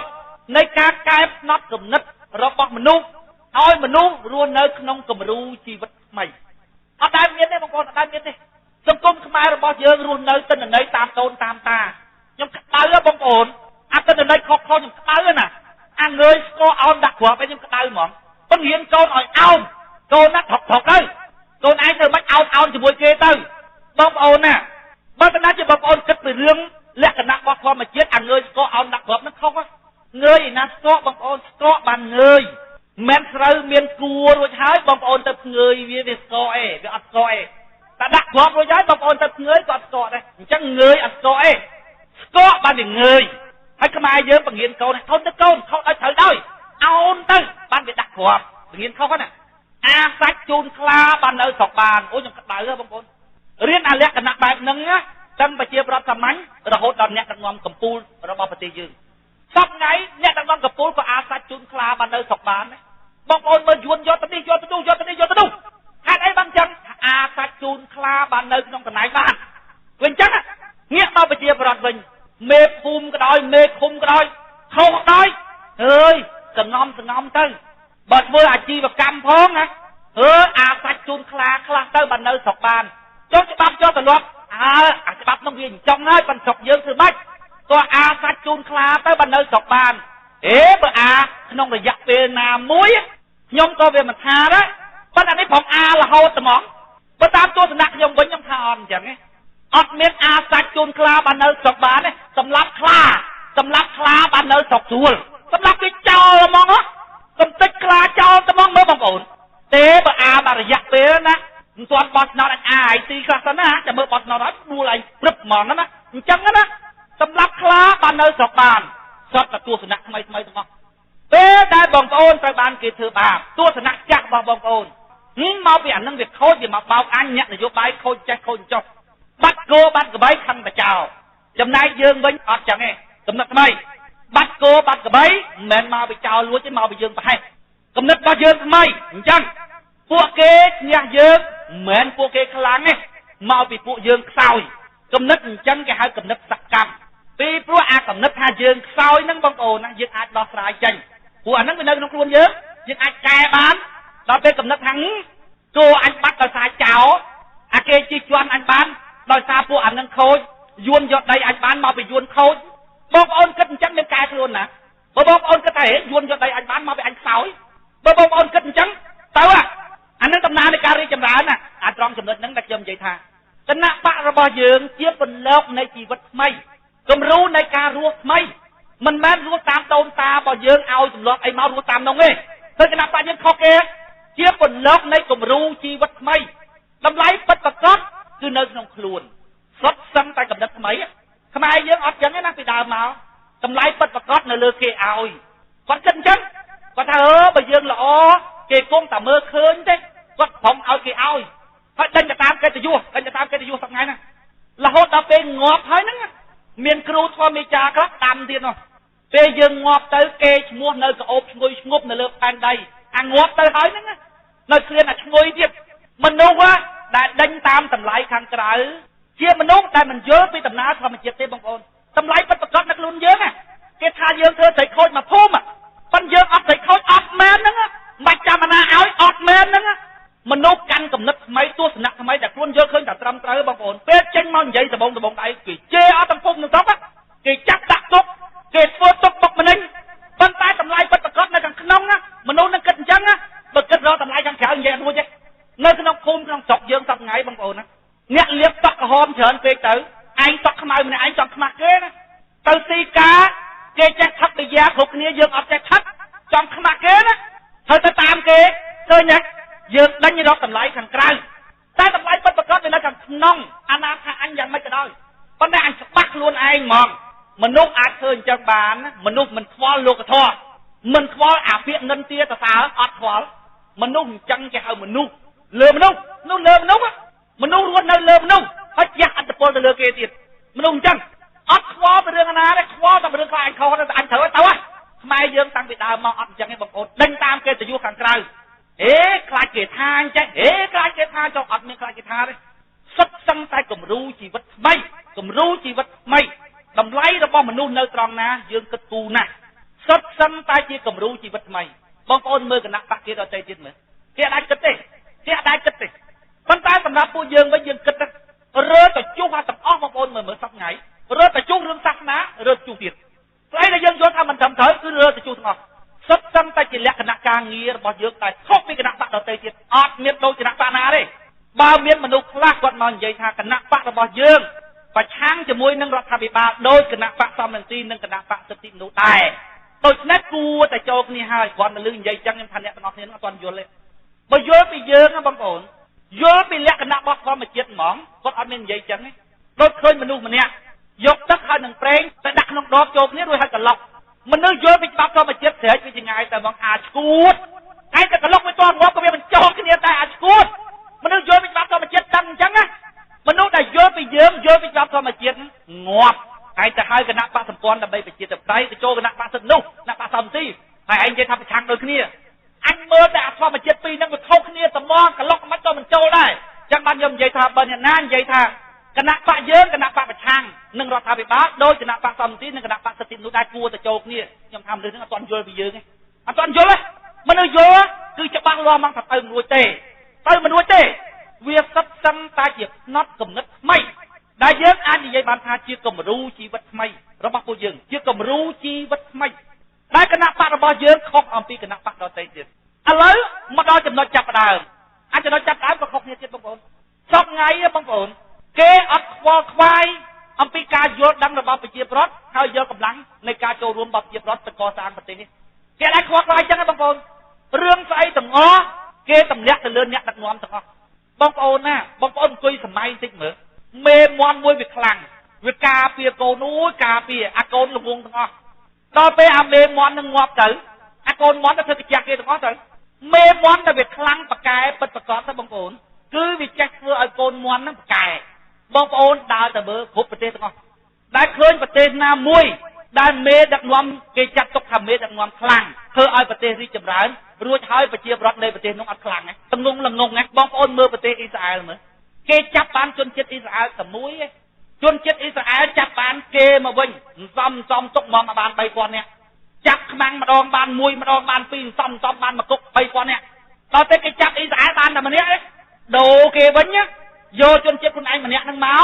នៃការកែផ្នត់គំនិតរបស់មនុស្សឲ្យមនុស្សរស់នៅក្នុងគំរូជីវិតថ្មីអត់ដែលមានទេបងប្អូនអត់ដែលមានទេសង្គមខ្មែររបស់យើងរស់នៅទិន្នន័យតាមតូនតាមតាខ្ញុំក្តៅបងប្អូនអាទិន្នន័យខុសៗខ្ញុំក្តៅណាអាងើយស្គរអោនដាក់គ្រាប់ឯងខ្ញុំក្តៅហ្មងប៉ុន្តែរៀនកូនឲ្យអោនកូនណាថកទៅកូនឯងធ្វើមិនអោនជាមួយគេទៅបងប្អូនណាបើកណាជាបងប្អូនគិតពីរឿងលក្ខណៈរបស់ធម្មជាតិអាងើយស្គរអោនដាក់គ្រាប់នឹងខុសងើយឯណាស្គរបងប្អូនស្គរបានងើយមិនស្រូវមានគួររួចហើយបងប្អូនទៅងើយវាស្គរអីវាអត់ស្គរអីតែដាក់គ្រាប់រួចហើយបងប្អូនទៅងើយក៏អត់ស្គរដែរអញ្ចឹងងើយអត់ស្គរអីស្គរបានវាងើយហើយខ្មែរយើងបង្រៀនកូនខុសទៅកូនខុសឲ្យត្រូវដោយអោនទៅបានវាដាក់គ្រាប់បង្រៀនខុសណាអាសាច់ជូនខ្លាបាននៅស្រុកបានអូខ្ញុំក្តៅបងប្អូនរៀនអាលក្ខណៈបែបហ្នឹងណាទាំងប្រជាប្រដ្ឋសាមញ្ញរហូតដល់អ្នកដឹកនាំកម្ពុជារបស់ប្រទេសយើងសពថ្ងៃអ្នកដឹកនាំកម្ពុជាក៏អាសាច់ជូនខ្លាបាននៅស្រុកបានដែរបងប្អូនមើលយួនយកទៅនេះយកទៅនោះយកទៅនេះយកទៅនោះហេតុអីបានចឹងអាសាច់ជូនខ្លាបាននៅក្នុងកន្លែងបានវិញចឹងងាកមកប្រជាប្រដ្ឋវិញមេភូមិក៏ដោយមេឃុំក៏ដោយខុសដោយអើយសងំទៅបើធ្វើអាជីវកម្មផងណាអាសាច់ជូនខ្លាខ្លះទៅបាននៅស្រុកបានចុះច្បាប់ចុះទម្លាប់អាច្បាប់នោះវាអញ្ចឹងហើយប៉ុន្តែស្រុកយើងធ្វើម៉េចក៏អាសាច់ជូនខ្លាទៅបាននៅស្រុកបានបើក្នុងរយៈពេលណាមួយខ្ញុំក៏វាមិនថាដែរប៉ុន្តែនេះផងរហូតហ្មងបើតាមទស្សនៈខ្ញុំវិញខ្ញុំថាអត់អញ្ចឹងទេអត់មានអាសាច់ជូនខ្លាបាននៅស្រុកបានទេសម្រាប់ខ្លាបាននៅស្រុកស្រួលសម្រាប់គេចោលហ្មងកំតិចខ្លាចោលត្មងមើលបងប្អូនទេបើបានរយៈពេលណាមិនទាន់បោះឆ្នោតអាយទីខ្លះទៅណាចាំមើលបោះឆ្នោតហើយដួលឯងព្រឹបហ្មងណាអញ្ចឹងណាសម្រាប់ខ្លាបាននៅស្រុកបានសតទស្សនៈថ្មីទាំងអស់ពេលដែលបងប្អូនត្រូវបានគេធ្វើបាបទស្សនៈចាស់របស់បងប្អូនមកពីអានឹងវាខូចវាមកបោកអញអ្នកនយោបាយខូចចេះខូចចុះបាត់គោបាត់ក្បីខណ្ឌបចោចំណែកយើងវិញអត់ចឹងទេកំណត់ថ្មីបាត់គោបាត់ក្បីមិនមែនមកពីចោលលួចទេមកពីយើងប្រហែសកំណត់របស់យើងថ្មីអញ្ចឹងពួកគេឈ្នះយើងមិនមែនពួកគេខ្លាំងទេមកពីពួកយើងខ្សោយកំណត់អញ្ចឹងគេហៅកំណត់សកម្មពីព្រោះអាកំណត់ថាយើងខ្សោយហ្នឹងបងប្អូនណាយើងអាចដោះស្រាយចេញព្រោះអាហ្នឹងវានៅក្នុងខ្លួនយើងអាចកែបានដល់ពេលកំណត់ថាគោអញបាត់ដោយសារចោលអាគេជិះជាន់អញបានដោយសារពួកអានឹងខូចយួនយកដីអញបានមកពីយួនខូចបងប្អូនគិតអញ្ចឹងមានកែខ្លួនណាបើបងប្អូនគិតថាយួនយកដីអញបានមកពីអញខ្សោយបើបងប្អូនគិតអញ្ចឹងទៅអានឹងដំណើរនៃការរីកចម្រើនណាអាត្រង់ចំណុចហ្នឹងដែលខ្ញុំនិយាយថាគណៈបករបស់យើងជាពន្លកនៃជីវិតថ្មីគំរូនៃការរស់ថ្មីមិនមែនរស់តាមតូនតារបស់យើងឲ្យទម្លាប់អីមករស់តាមនោះទេគឺគណៈបកយើងខុសគេជាពន្លកនៃគំរូជីវិតថ្មីតម្លៃពិតប្រាកដគឺនៅក្នុងខ្លួនសុទ្ធសឹងតែកំណត់ថ្មីខ្មែរយើងអត់ចឹងទេណាពីដើមមកតម្លៃពិតប្រាកដនៅលើគេឲ្យគាត់គិតអញ្ចឹងគាត់ថាបើយើងល្អគេគង់តែមើលឃើញទេគាត់ព្រមឲ្យគេឲ្យហើយដេញទៅតាមកិត្តិយសសប្តាហ៍ហ្នឹងរហូតដល់ពេលងាប់ហើយហ្នឹងមានគ្រូធម្មចារខ្លះដាំទៀតនោះពេលយើងងាប់ទៅគេឈ្មោះនៅកោបឈ្ងុយឈ្ងប់នៅលើផែនដីអាងាប់ទៅហើយហ្នឹងនៅគ្រាអាឈ្ងុយទៀតមនុស្សដែលដេញតាមតម្លៃខាងក្រៅជាមនុស្សដែលមិនយល់ពីដំណើរធម្មជាតិទេបងប្អូនតម្លៃពិតប្រាកដនៅខ្លួនយើងគេថាយើងធ្វើស្រីខូចមកភូមិប៉ុន្តែយើងអត់ស្រីខូចអត់មែនហ្នឹងមិនចាំណាឲ្យអត់មែនហ្នឹងមនុស្សកាន់កំណត់ថ្មីទស្សនៈថ្មីដែលខ្លួនយល់ឃើញតែត្រឹមត្រូវបងប្អូនពេលចេញមកនិយាយដបងដៃគេជេរអត់ទាំងភូមិទាំងស្រុកគេចាប់ដាក់គុកគេធ្វើទុកបុកម្នេញប៉ុន្តែតម្លៃពិតប្រាកដនៅខាងក្នុងមនុស្សនឹងគិតអញ្ចឹងបើគិតរកតម្លៃខាងក្រៅនិយាយរួចទេនៅក្នុងភូមិក្នុងស្រុកយើងសប្តាហ៍ថ្ងៃបងប្អូនណាអ្នកលៀបតក់ក្រហមច្រើនពេកទៅឯងតក់ខ្មៅម្នាក់ឯងចង់ខ្មាស់គេណាទៅទីការគេចេះថឹកវិយាគ្រប់គ្នាយើងអត់ចេះថឹកចង់ខ្មាស់គេណាហើយទៅតាមគេឃើញណាយើងដេញរកតម្លៃខាងក្រៅតែតម្លៃពិតប្រាកដវានៅខាងក្នុងអាណាថាអញយ៉ាងម៉េចក៏ដោយប៉ុន្តែអញច្បាស់ខ្លួនឯងហ្មងមនុស្សអាចធ្វើអញ្ចឹងបានមនុស្សមិនខ្វល់លោកធម៌មិនខ្វល់អាពាក្យនិន្ទាសរសើរអត់ខ្វល់មនុស្សអញ្ចឹងគេហៅមនុស្សលើមនុស្សមនុស្សលើមនុស្សមនុស្សរស់នៅលើមនុស្សហើយជះអត្តពលទៅលើគេទៀតមនុស្សអញ្ចឹងអត់ខ្វល់ពីរឿងណាទេខ្វល់តែពីរឿងខ្លាចអញខុសទៅអញត្រូវទៅខ្មែរយើងតាំងពីដើមមកអត់អញ្ចឹងទេបងប្អូនដេញតាមគេទៅយុះខាងក្រៅខ្លាចគេថាអញ្ចឹងខ្លាចគេថាចុះអត់មានខ្លាចគេថាទេ มรู้ชีวิตไม่ดำไล่ระบอบมนุษย์เนื้อตรองนะยืนกระตูนะสัดสันตายจีกมรู้ชีวิตไม่บางคนเมื่อกันนักปักเกเราใจจิตเหมือนเที่ยได้กระเตะเที่ยได้กระเตะมันตายสำหรับผู้ยืนไว้ยืนกระเตะเรือแต่จุกมาตับอ้อบางคนเหมือนสักไงเรือแต่จุกเรื่องสักนะเรือจุกเดียดไอ้ในยืนโยนทำมันทำเถอะคือเรือแต่จุกทั้งสัดสันตายจีเล็กกันนักการเงียบอยืนตายชอบมีกันนักปักเราใจจิตอดเมียนโดนจีนักปานาเลยบ่าวเมียนมนุษย์ลากกอดนอนใหญ่ทากันนักปักระบอยืนประชังจะมวยนั่งรัฐบิบาลโดยกันนักปักซ้อมหนึ่งตีนั่งกันนักปักสติมนุษย์ตายโดยนักกูแต่โจกนี่ให้ก่อนมาลื่นใหญ่จังยังทันเนี่ยตอนนี้ตอนโยนเลยบ่โยนไปเยอะนะบางคนโยนไปเลี้ยกันนักปักซ้อมมาเจ็ดหมองก็เอาเงินใหญ่จังนี่โดยเคยมนุษย์มันเนี่ยยกตักให้หนึ่งเปร่งแต่ดักน้องดอกโจกนี่ด้วยให้กันล็อกมันนึกโยนไปปักซ้อมมาเจ็ดเสียไปยังไงแต่บางอาชูดไอ้แต่กันล็อกไปตัวงอก็เป็นโจกนี่แต่อาชูดมันนึกโยนไปปักซ้อมมาเจ็ดตังจังนะมนุษย์ได้โยนไปเยิ้มโยนไปจับซ้อมมาเจ็ดงอบไอ้จะให้กันนักปักสมปอนแต่ใบไปเจ็ดแต่ไกระโจกันนักปักสนุกนักปักซ้อมตีไอ้จะทำไปชังโดยขี้อันเมื่อแต่ซ้อมมาเจ็ดปีนั่งมันเข้าขี้สมองกันล็อกมันโจมันโจได้จังมันยมใหญ่ทาเบอร์เนี่ยนั่นใหญ่ทากันนักปักเยิ้มกันนักปักไปชังหนึ่งรอทาไปบ้าโดยกันนักปักซ้อมตีหนึ่งกันนักปักสตินุได้กลัวแต่โจนี่ยมทำเลยทั้งตอนโยนไปเยอะไงตอนโยนเลยมันโยนคือจะบังรอมังถัดเติมรวยเต้เติมมันรวยเต้เวียสับซ้ำตาเจ็บน็อตกำนัดไม่ได้เยอะอันใหญ่บานทาเชื่อกำรู้ชีวิตไม่ระบาดผู้ยังเชื่อกำรู้ชีวิตไม่ได้คณะปักระบาดเยอะคงอัมพีคณะปักเราใจเจ็บอะไรมาเราจำนวนจับดาวอาจจะเราจับดาวก็คงเนี่ยเจ็บบางคนชอบไงบางคนเกอัดควอควายอัมพีการโยนดังระบาดไปเจ็บรถเขาเยอะกำลังในการโจรวมบัตรเจ็บรถตะกอสารปฏินี้เกอะไรควอควายจังไงบางคนเรื่องใส่ต่างอ้อเกต่างเลี้ยตะเลือนเนี่ยตักงอมต่างอ้อบางคนน่ะบางคนคุยสมัยสิเหมือเมมอนมวยวิคลังวิกาเปียโกนู้กาเปียอาโกนลงวงต่างอ้อตอนไปอาเมมอนนึงงอบตื่นอาโกนมอนแต่เธอติดยาเกต่างอ้อตื่นเมมอนแต่วิคลังปากกายเป็นประกอบซะบางคนคือวิจักเพื่ออาโกนมอนนั่งปากกายบางคนดาวแต่เบอร์ครบประเทศต่างอ้อได้เคลื่อนประเทศหน้ามวยได้เมดักงอมเกจับตกทำเมดักงอมคลังเธอเอาประเทศที่จำร้ายรู้ใช้ประเจียบรัฐในประเทศน้องอัดคลังไงตงงละงงไงบางคนเมื่อประเทศอิสราเอลเหมือนเกจับปานจนเจ็ดอิสราเอลสมุยจนเจ็ดอิสราเอลจับปานเกมาวิ่งซ้ำตกมอมาบานไปก่อนเนี่ยจับขมังมาดองบานมวยมาดองบานปีนซ้ำบานมากุกไปก่อนเนี่ยตอนเตะเกจับอิสราเอลบานแต่มันเนี้ยโดเกวิ่งเนี่ยโยจนเจ็ดคนไอ้มันเนี้ยนั่งเมา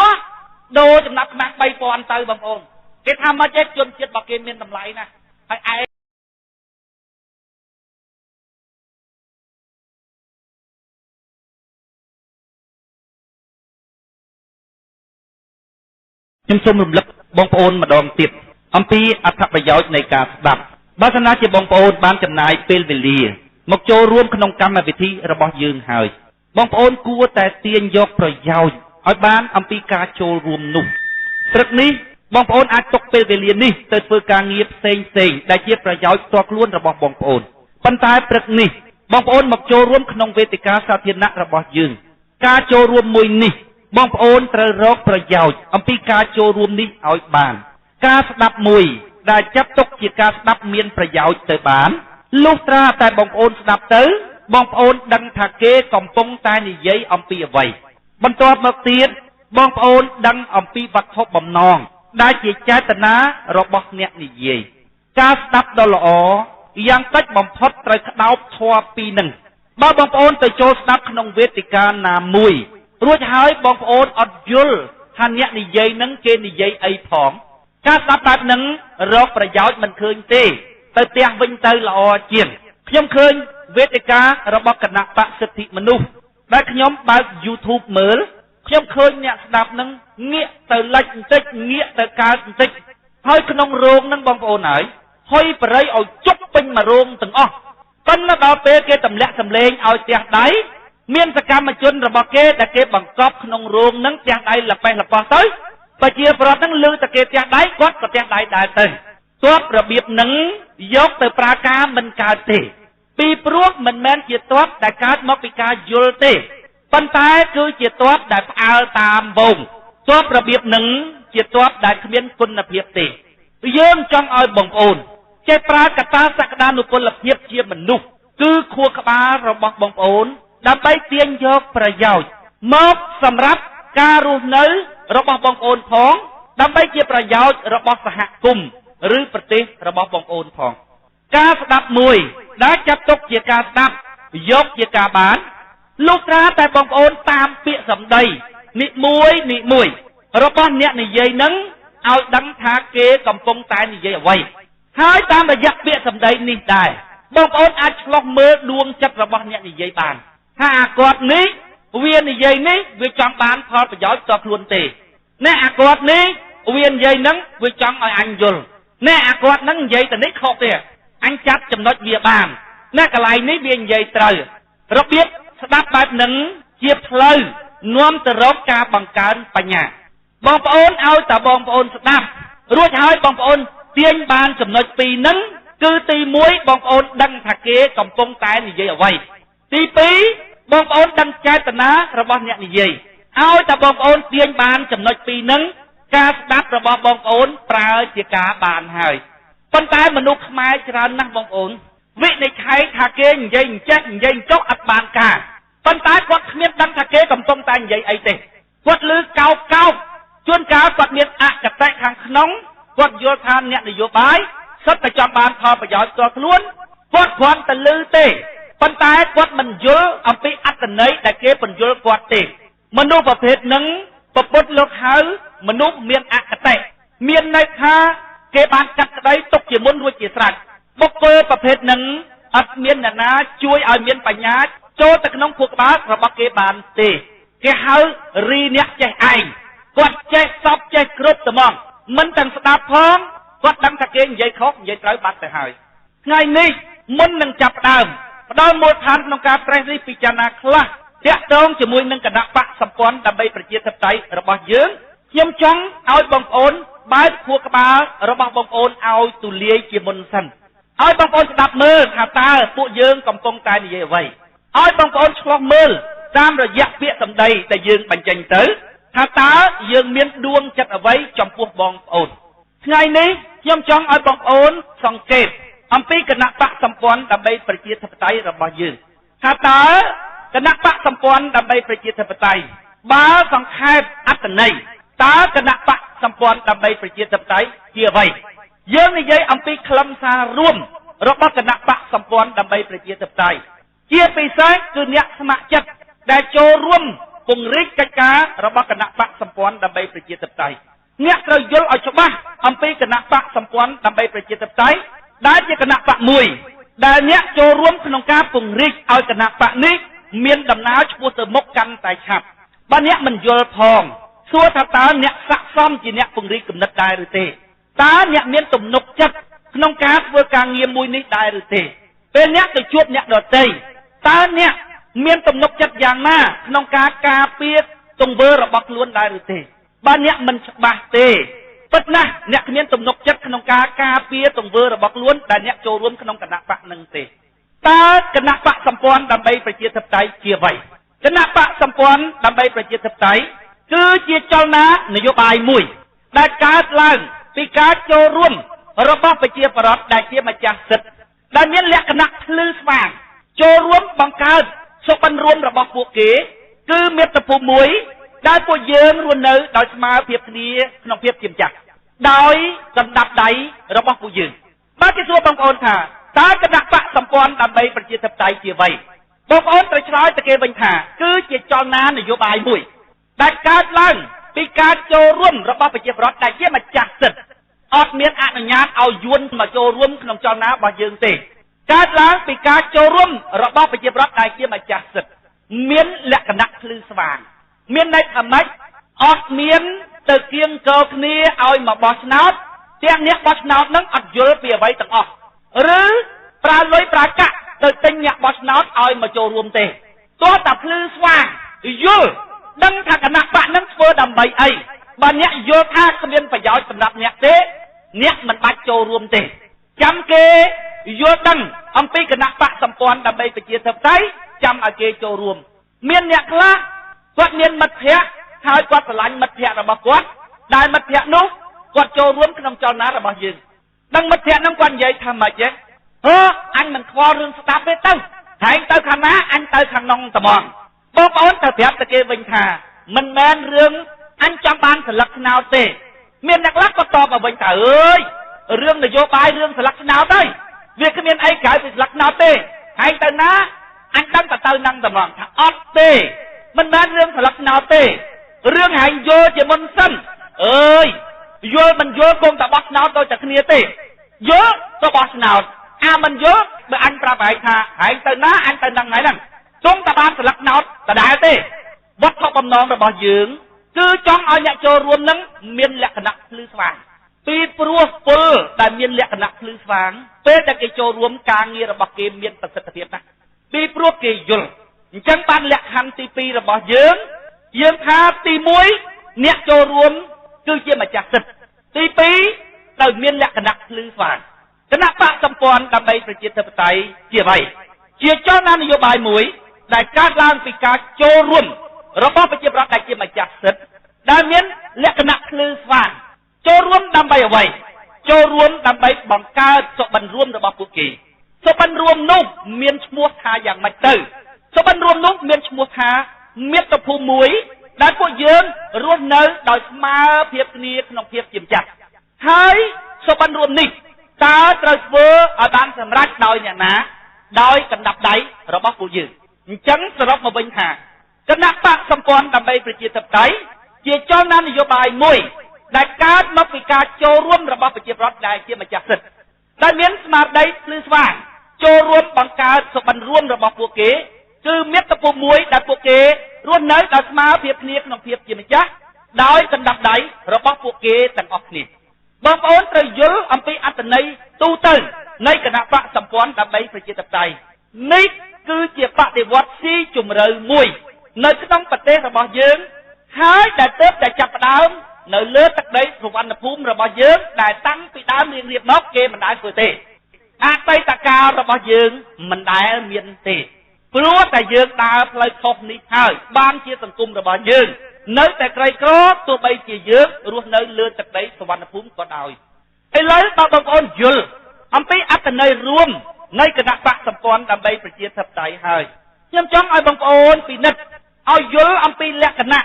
โดจำนับขมังไปก่อนเตยบางคนเกทำมาเจ็ดจนเจ็ดบอกเกมเมียนทำไรนะไอ้ខ្ញុំសូមរំលឹកបងប្អូនម្ដងទៀតអំពីអត្ថប្រយោជន៍នៃការស្ដាប់បើសិនណាជាបងប្អូនបានចំណាយពេលវេលាមកចូលរួមក្នុងកម្មវិធីរបស់យើងហើយបងប្អូនគួរតែទាញយកប្រយោជន៍ឲ្យបានអំពីការចូលរួមនោះព្រឹកនេះបងប្អូនអាចទុកពេលវេលានេះទៅធ្វើការងារផ្សេងដែលជាប្រយោជន៍ផ្ទាល់ខ្លួនរបស់បងប្អូនប៉ុន្តែព្រឹកនេះបងប្អូនមកចូលរួមក្នុងវេទិកាសាធារណៈរបស់យើងការចូលរួមមួយនេះបងប្អូនត្រូវរកប្រយោជន៍អំពីការចូលរួមនេះឲ្យបានការស្ដាប់មួយដែលចាត់ទុកជាការស្ដាប់មានប្រយោជន៍ទៅបានលុះត្រាតែបងប្អូនស្ដាប់ទៅបងប្អូនដឹងថាគេកំពុងតែនិយាយអំពីអ្វីបន្ទាប់មកទៀតបងប្អូនដឹងអំពីវត្ថុបំណងដែលជាចេតនារបស់អ្នកនិយាយការស្ដាប់ដ៏ល្អយ៉ាងតិចបំផុតត្រូវក្តោបធម៌ពីរនឹងបើបងប្អូនទៅចូលស្ដាប់ក្នុងវេទិកាណាមួយរួចហើយបងប្អូនអត់យល់ថាអ្នកនិយាយនឹងគេនិយាយអីផងការស្ដាប់បែបហ្នឹងរកប្រយោជន៍មិនឃើញទេទៅផ្ទះវិញទៅល្អជាងខ្ញុំឃើញវេទិការបស់គណៈបក្សសិទ្ធិមនុស្សដែលខ្ញុំបើក YouTube មើលខ្ញុំឃើញអ្នកស្ដាប់នឹងងាកទៅលិចបន្តិចងាកទៅកើតបន្តិចហើយក្នុងរោងនឹងបងប្អូនហើយហុយបរិយឲ្យជប់ពេញមួយរោងទាំងអស់ប៉ុន្តែដល់ពេលគេទម្លាក់សម្លេងឲ្យផ្ទះដៃមានសកម្មជនរបស់គេដែលគេបង្កប់ក្នុងរោងនឹងផ្ទះដៃលប៉េះលប៉ោះទៅប្រជាប្រដ្ឋនឹងលើតែគេផ្ទះដៃគាត់ក៏ផ្ទះដៃដែរទៅទ័ពរបៀបនឹងយកទៅប្រើការមិនកើតទេពីព្រោះមិនមែនជាទ័ពដែលកើតមកពីការយល់ទេប៉ុន្តែគឺជាទ័ពដែលផ្អើលតាមវងទ័ពរបៀបនឹងជាទ័ពដែលគ្មានគុណភាពទេយើងចង់ឲ្យបងប្អូនចេះប្រើកត្តាសក្តានុពលភាពជាមនុស្សគឺខួរក្បាលរបស់បងប្អូនដើម្បីទាញយកប្រយោជន៍មកសម្រាប់ការរស់នៅរបស់បងប្អូនផង ដើម្បីជាប្រយោជន៍របស់សហគមន៍ឬប្រទេសរបស់បងប្អូនផងការស្ដាប់មួយដែលចាត់ទុកជាការស្ដាប់យកជាការបានលុះត្រាតែបងប្អូនតាមពាក្យសម្ដីនិមួយរបស់អ្នកនិយាយនឹងឲ្យដឹងថាគេកំពុងតែនិយាយអ្វីហើយតាមរយៈពាក្យសម្ដីនេះដែរបងប្អូនអាចឆ្លោះមើលដួងចិត្តរបស់អ្នកនិយាយបានថាអាគាត់នេះវានិយាយនេះវាចង់បានផលប្រយោជន៍តខ្លួនទេអ្នកអាគាត់នេះវានិយាយនឹងវាចង់ឲ្យអញយល់អ្នកអាគាត់នឹងនិយាយតែនេះខុសទេអញចាប់ចំណុចវាបានអ្នកកន្លែងនេះវានិយាយត្រូវរបៀបស្ដាប់បែបហ្នឹងជាផ្លូវនាំទៅរកការបង្កើនបញ្ញាបងប្អូនឲ្យតែបងប្អូនស្ដាប់រួចហើយបងប្អូនទាញបានចំណុចពីរហ្នឹងគឺទី1បងប្អូនដឹងថាគេកំពុងតែនិយាយអ្វីទី2បងប្អូនដឹងចេតនារបស់អ្នកនិយាយឲ្យតែបងប្អូនទាញបានចំណុចពីរហ្នឹងការស្ដាប់របស់បងប្អូនប្រើជាការបានហើយប៉ុន្តែមនុស្សខ្មែរច្រើនណាស់បងប្អូនវិនិច្ឆ័យថាគេនិយាយអញ្ចេះនិយាយចុះអត់បានការប៉ុន្តែគាត់គ្មានដឹងថាគេកំពុងតែនិយាយអីទេគាត់ឮកោកជួនកាលគាត់មានអគតិខាងក្នុងគាត់យល់ថាអ្នកនយោបាយសិតតែចង់បានផលប្រយោជន៍ផ្ទាល់ខ្លួនគាត់គ្រាន់តែឮទេប៉ុន្តែគាត់មិនយល់អំពីអត្ថន័យដែលគេបញ្យល់គាត់ទេមនុស្សប្រភេទហ្នឹងពុទ្ធលោកហៅមនុស្សមានអគតិមានន័យថាគេបានកាត់ក្តីទុកជាមុនរួចជាស្រេចបុគ្គលប្រភេទហ្នឹងអត់មានអ្នកណាជួយឲ្យមានបញ្ញាចូលទៅក្នុងខួរក្បាលរបស់គេបានទេគេហៅរីអ្នកចេះឯងគាត់ចេះសពចេះគ្រប់ត្មងមិនទាំងស្ដាប់ផងគាត់ដឹងថាគេនិយាយខុសនិយាយត្រូវបាត់ទៅហើយថ្ងៃនេះមុននឹងចាប់ដើមផ្ដល់មូលដ្ឋានក្នុងការត្រេះរិះពិចារណាខ្លះតាក់ទងជាមួយនឹងគណៈបកសម្ព័ន្ធដើម្បីប្រជាធិបតេយ្យរបស់យើងខ្ញុំចង់ឲ្យបងប្អូនបើកខួរក្បាលរបស់បងប្អូនឲ្យទូលាយជាមុនសិនឲ្យបងប្អូនស្ដាប់មើលថាតើពួកយើងកំពុងតែនិយាយអ្វីឲ្យបងប្អូនឆ្លោះមើលតាមរយៈពាក្យសម្ដីដែលយើងបញ្ចេញទៅថាតើយើងមានដួងចិត្តអ្វីចំពោះបងប្អូនថ្ងៃនេះខ្ញុំចង់ឲ្យបងប្អូនសង្កេតអំពីគណៈបកសម្ព័ន្ធដើម្បីប្រជាធិបតេយ្យរបស់យើងថាតើគណៈបកសម្ព័ន្ធដើម្បីប្រជាធិបតេយ្យបើសង្ខេបអត្ថន័យតើគណៈបកសម្ព័ន្ធដើម្បីប្រជាធិបតេយ្យជាអ្វីយើងនិយាយអំពីខ្លឹមសាររួមរបស់គណៈបកសម្ព័ន្ធដើម្បីប្រជាធិបតេយ្យជាពិសេសគឺអ្នកស្ម័គ្រចិត្តដែលចូលរួមពង្រីកកិច្ចការរបស់គណៈបកសម្ព័ន្ធដើម្បីប្រជាធិបតេយ្យអ្នកត្រូវយល់ឲ្យច្បាស់អំពីគណៈបកសម្ព័ន្ធដើម្បីប្រជាធិបតេយ្យដែលជាគណៈបកមួយដែលអ្នកចូលរួមក្នុងការពង្រីកឲ្យគណៈបកនេះមានដំណើរឆ្ពោះទៅមុខកាន់តែឆាប់បើអ្នកមិនយល់ផងសួរថាតើអ្នកស័ក្តិសមជាអ្នកពង្រីកគំនិតដែរឬទេតើអ្នកមានទំនុកចិត្តក្នុងការធ្វើការងារមួយនេះដែរឬទេពេលអ្នកទៅជួបអ្នកដទៃតើអ្នកមានទំនុកចិត្តយ៉ាងណាក្នុងការការពារទង្វើរបស់ខ្លួនដែរឬទេបើអ្នកមិនច្បាស់ទេពិតណាស់អ្នកគ្មានទំនុកចិត្តក្នុងការការពារទង្វើរបស់ខ្លួនដែលអ្នកចូលរួមក្នុងគណៈបកនឹងទេតើគណៈបកសម្ព័ន្ធដើម្បីប្រជាធិបតេយ្យជាអ្វីគណៈបកសម្ព័ន្ធដើម្បីប្រជាធិបតេយ្យគឺជាចលនានយោបាយមួយដែលកើតឡើងពីការចូលរួមរបស់ប្រជាពលរដ្ឋដែលជាម្ចាស់សិទ្ធិដែលមានលក្ខណៈភ្លឺស្វាងចូលរួមបង្កើតសុបិនរួមរបស់ពួកគេគឺមាតុភូមិមួយដែលពួកយើងរស់នៅដោយស្មើភាពគ្នាក្នុងភាពជាម្ចាស់ដោយសន្តាប់ដៃរបស់ពួកយើងបើគេសួរបងប្អូនថាតើគណៈបកសម្ព័ន្ធដើម្បីប្រជាធិបតេយ្យជាអ្វីបងប្អូនត្រូវឆ្លើយទៅគេវិញថាគឺជាចលនានយោបាយមួយដែលកើតឡើងពីការចូលរួមរបស់ប្រជាពលរដ្ឋដែលជាម្ចាស់សិទ្ធិអត់មានអនុញ្ញាតឲ្យយួនមកចូលរួមក្នុងចលនារបស់យើងទេកើតឡើងពីការចូលរួមរបស់ប្រជាពលរដ្ឋដែលជាម្ចាស់សិទ្ធិមានលក្ខណៈភ្លឺស្វាងមានន័យថាម៉េចអត់មានទៅគៀងកោគ្នាឲ្យមកបោះឆ្នោតទាំងអ្នកបោះឆ្នោតនឹងអត់យល់ពីអ្វីទាំងអស់ឬប្រើលុយប្រើកាក់ទៅទិញអ្នកបោះឆ្នោតឲ្យមកចូលរួមទេទោះតែភ្លឺស្វាងយល់ដឹងថាគណៈបកនឹងធ្វើដើម្បីអីបើអ្នកយល់ថាគ្មានប្រយោជន៍សម្រាប់អ្នកទេអ្នកមិនបាច់ចូលរួមទេចាំគេយល់ដឹងអំពីគណៈបកសម្ព័ន្ធដើម្បីប្រជាធិបតេយ្យចាំឲ្យគេចូលរួមមានអ្នកខ្លះគាត់មានមិត្តភ័ក្តិហើយគាត់ស្រឡាញ់មិត្តភ័ក្តិរបស់គាត់ដែលមិត្តភ័ក្តិនោះគាត់ចូលរួមក្នុងចលនារបស់យើងដឹងមិត្តភ័ក្តិនោះគាត់និយាយថាម៉េចទេអញមិនខ្វល់រឿងស្ដាប់ទេទៅហែងទៅខាងណាអញទៅខាងក្នុងត្មងបងប្អូនត្រូវប្រាប់ទៅគេវិញថាមិនមែនរឿងអញចង់បានសិលឹកស្នោតទេ មានអ្នកខ្លះក៏តបមកវិញថាអើយរឿងនយោបាយរឿងស្លឹកឆ្នោតទៅវាគ្មានអីក្រៅពីស្លឹកឆ្នោតទេហើយទៅណាអញដឹងតែទៅនឹងតម្រង់ថាអត់ទេមិនមែនរឿងស្លឹកឆ្នោតទេរឿងហែងយល់ជាមុនសិនអើយយល់មិនយល់គង់តែបោះឆ្នោតដូចតែគ្នាទេយល់ទៅបោះឆ្នោតអាមិនយល់បើអញប្រាប់ហែងថាហែងទៅណាអញទៅនឹងថ្ងៃហ្នឹងទង់តែបានស្លឹកឆ្នោតដដែលទេវត្ថុបំណងរបស់យើងគឺចង់ឲ្យអ្នកចូលរួមនឹងមានលក្ខណៈភ្លឺស្វាងពីព្រោះពលដែលមានលក្ខណៈភ្លឺស្វាងពេលដែលគេចូលរួមការងាររបស់គេមានប្រសិទ្ធភាពណាស់ពីព្រោះគេយល់អញ្ចឹងបានលក្ខខណ្ឌទី2របស់យើងថាទី1អ្នកចូលរួមគឺជាម្ចាស់សិទ្ធិទី2ត្រូវមានលក្ខណៈភ្លឺស្វាងគណៈបកសម្ព័ន្ធដើម្បីប្រជាធិបតេយ្យជាអ្វីជាចលនានយោបាយមួយដែលកើតឡើងពីការចូលរួមរបស់ប្រជាប្រដ្ឋដែលជាម្ចាស់សិទ្ធិដែលមានលក្ខណៈភ្លឺស្វាងចូលរួមដើម្បីអ្វីចូលរួមដើម្បីបង្កើតសុបិនរួមរបស់ពួកគេសុបិនរួមនោះមានឈ្មោះថាយ៉ាងម៉េចទៅសុបិនរួមនោះមានឈ្មោះថាមាតុភូមិមួយដែលពួកយើងរស់នៅដោយស្មើភាពគ្នាក្នុងភាពជាម្ចាស់ហើយសុបិនរួមនេះតើត្រូវធ្វើឲ្យបានសម្រេចដោយអ្នកណាដោយកណ្ដាប់ដៃរបស់ពួកយើងអញ្ចឹងសរុបមកវិញថាគណៈបកសម្ព័ន្ធដើម្បីប្រជាធិបតេយ្យជាចលនានយោបាយមួយដែលកើតមកពីការចូលរួមរបស់ប្រជាប្រដ្ឋដែលជាម្ចាស់សិទ្ធិដែលមានស្មារតីភ្លឺស្វាងចូលរួមបង្កើតសុបិនរួមរបស់ពួកគេគឺមាតុភូមិមួយដែលពួកគេរស់នៅដោយស្មើភាពគ្នាក្នុងភាពជាម្ចាស់ដោយកណ្ដាប់ដៃរបស់ពួកគេទាំងអស់គ្នាបងប្អូនត្រូវយល់អំពីអត្ថន័យទូទៅនៃគណៈបកសម្ព័ន្ធដើម្បីប្រជាធិបតេយ្យនេះគឺជាបដិវត្តស៊ីជម្រៅមួយនៅក្នុងប្រទេសរបស់យើងហើយដែលទើបតែចាប់ផ្ដើមនៅលើទឹកដីសុវណ្ណភូមិរបស់យើងដែលតាំងពីដើមរៀងរៀបមកគេមិនដែលធ្វើទេអតីតកាលរបស់យើងមិនដែលមានទេព្រោះតែយើងដើរផ្លូវខុសនេះហើយបានជាសង្គមរបស់យើងនៅតែក្រីក្រទោះបីជាយើងរស់នៅលើទឹកដីសុវណ្ណភូមិក៏ដោយឥឡូវបើបងប្អូនយល់អំពីអត្ថន័យរួមនៃគណៈបកសម្ព័ន្ធដើម្បីប្រជាធិបតេយ្យហើយខ្ញុំចង់ឲ្យបងប្អូនពិនិត្យឲ្យយល់អំពីលក្ខណៈ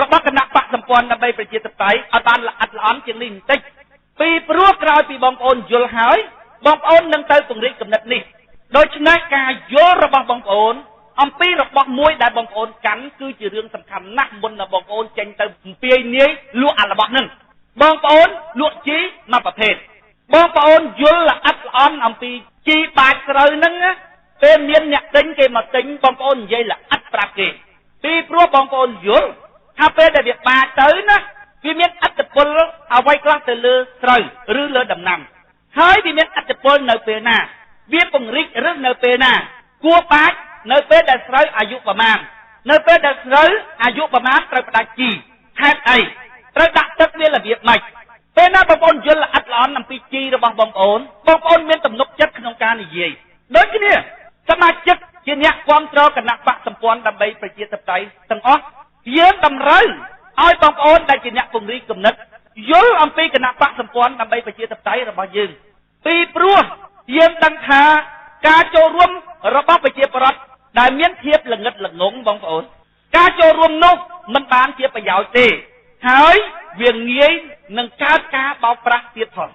របស់គណៈបកសម្ព័ន្ធដើម្បីប្រជាធិបតេយ្យឲ្យបានល្អិតល្អន់ជាងនេះបន្តិចពីព្រោះក្រោយពីបងប្អូនយល់ហើយបងប្អូននឹងទៅពង្រីកគំនិតនេះដូច្នេះការយល់របស់បងប្អូនអំពីរបស់មួយដែលបងប្អូនកាន់គឺជារឿងសំខាន់ណាស់មុននឹងបងប្អូនចេញទៅអំពាយនាយលក់អារបស់នឹងបងប្អូនលក់ជីមួយប្រភេទបងប្អូនយល់ល្អិតល្អន់អំពីជីបាច់ស្រូវហ្នឹងពេលមានអ្នកទិញគេមកទិញបងប្អូននិយាយល្អិតប្រាប់គេពីព្រោះបងប្អូនយល់ថាពេលដែលវាបាច់ទៅណាវាមានឥទ្ធិពលអ្វីខ្លះទៅលើស្រូវឬលើដំណាំហើយវាមានឥទ្ធិពលនៅពេលណាវាពង្រីកឬនៅពេលណាគួរបាច់នៅពេលដែលស្រូវអាយុប្រមាណនៅពេលដែលស្រូវអាយុប្រមាណត្រូវផ្ដាច់ជីហេតុអីត្រូវដាក់ទឹកវារបៀបម៉េចពេលណាបងប្អូនយល់ល្អិតល្អន់អំពីជីរបស់បងប្អូនមានទំនុកចិត្តក្នុងការនិយាយដូចគ្នាសមាជិកជាអ្នកគាំទ្រគណៈបកសម្ព័ន្ធដើម្បីប្រជាធិបតេយ្យទាំងអស់យើងតម្រូវឲ្យបងប្អូនដែលជាអ្នកពង្រីកគំនិតយល់អំពីគណៈបកសម្ព័ន្ធដើម្បីប្រជាធិបតេយ្យរបស់យើងពីព្រោះយើងដឹងថាការចូលរួមរបស់ប្រជាប្រដ្ឋដែលមានភាពល្ងិតល្ងងបងប្អូនការចូលរួមនោះមិនបានជាប្រយោជន៍ទេហើយវាងាយនឹងកើតការបោកប្រាស់ទៀតផង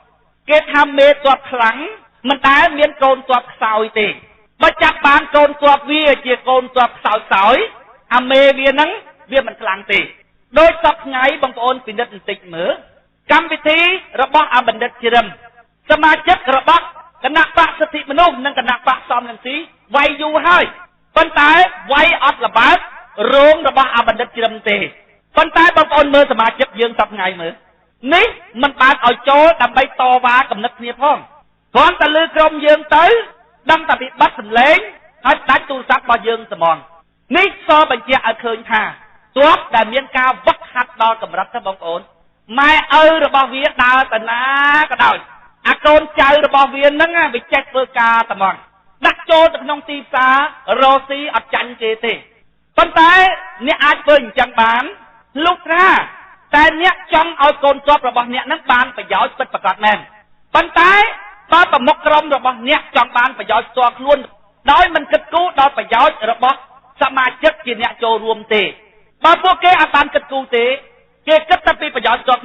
គេថាមេទ័ពខ្លាំងមិនដែលមានកូនទ័ពខ្សោយទេបើចាប់បានកូនទ័ពវាជាកូនទ័ពខ្សោយអាមេវាហ្នឹងវាមិនខ្លាំងទេដោយសពថ្ងៃបងប្អូនពិនិត្យបន្តិចមើលកម្មវិធីរបស់អបណ្ឌិតជ្រឹមសមាជិករបស់គណៈបកសិទ្ធិមនុស្សនិងគណៈបកសំរងស៊ីវាយយូរហើយប៉ុន្តែវាយអត់ល្បើករោងរបស់អបណ្ឌិតជ្រឹមទេប៉ុន្តែបងប្អូនមើលសមាជិកយើងសពថ្ងៃមើលនេះមិនបានឲ្យចូលដើម្បីតវ៉ាគំនិតគ្នាផងគ្រាន់តែលើក្រុមយើងទៅដឹងតែពីបាត់សម្លេងហើយដាច់ទូរស័ព្ទរបស់យើងត្មងនេះសបញ្ជាក់ឲ្យឃើញថាទោះដែលមានការវឹកហាត់ដល់កម្រិតទៅបងប្អូនម៉ែឪរបស់វាដើរទៅណាក៏ដោយអាកូនចៅរបស់វាហ្នឹងវាចេះធ្វើការត្មងដាក់ចូលទៅក្នុងទីផ្សាររ៉ូស៊ីអត់ចាញ់គេទេប៉ុន្តែអ្នកអាចធ្វើអញ្ចឹងបានលោកថាតែអ្នកចង់ឲ្យកូនទ័ពរបស់អ្នកហ្នឹងបានប្រយោជន៍ពិតប្រាកដមែនប៉ុន្តែបើប្រមុខក្រុមរបស់អ្នកចង់បានប្រយោជន៍ផ្ទាល់ខ្លួនដោយមិនគិតគូរដល់ប្រយោជន៍របស់សមាជិកជាអ្នកចូលរួមទេបើពួកគេអត់បានគិតគូរទេគេគិតតែពីប្រយោជន៍ផ្ទាល់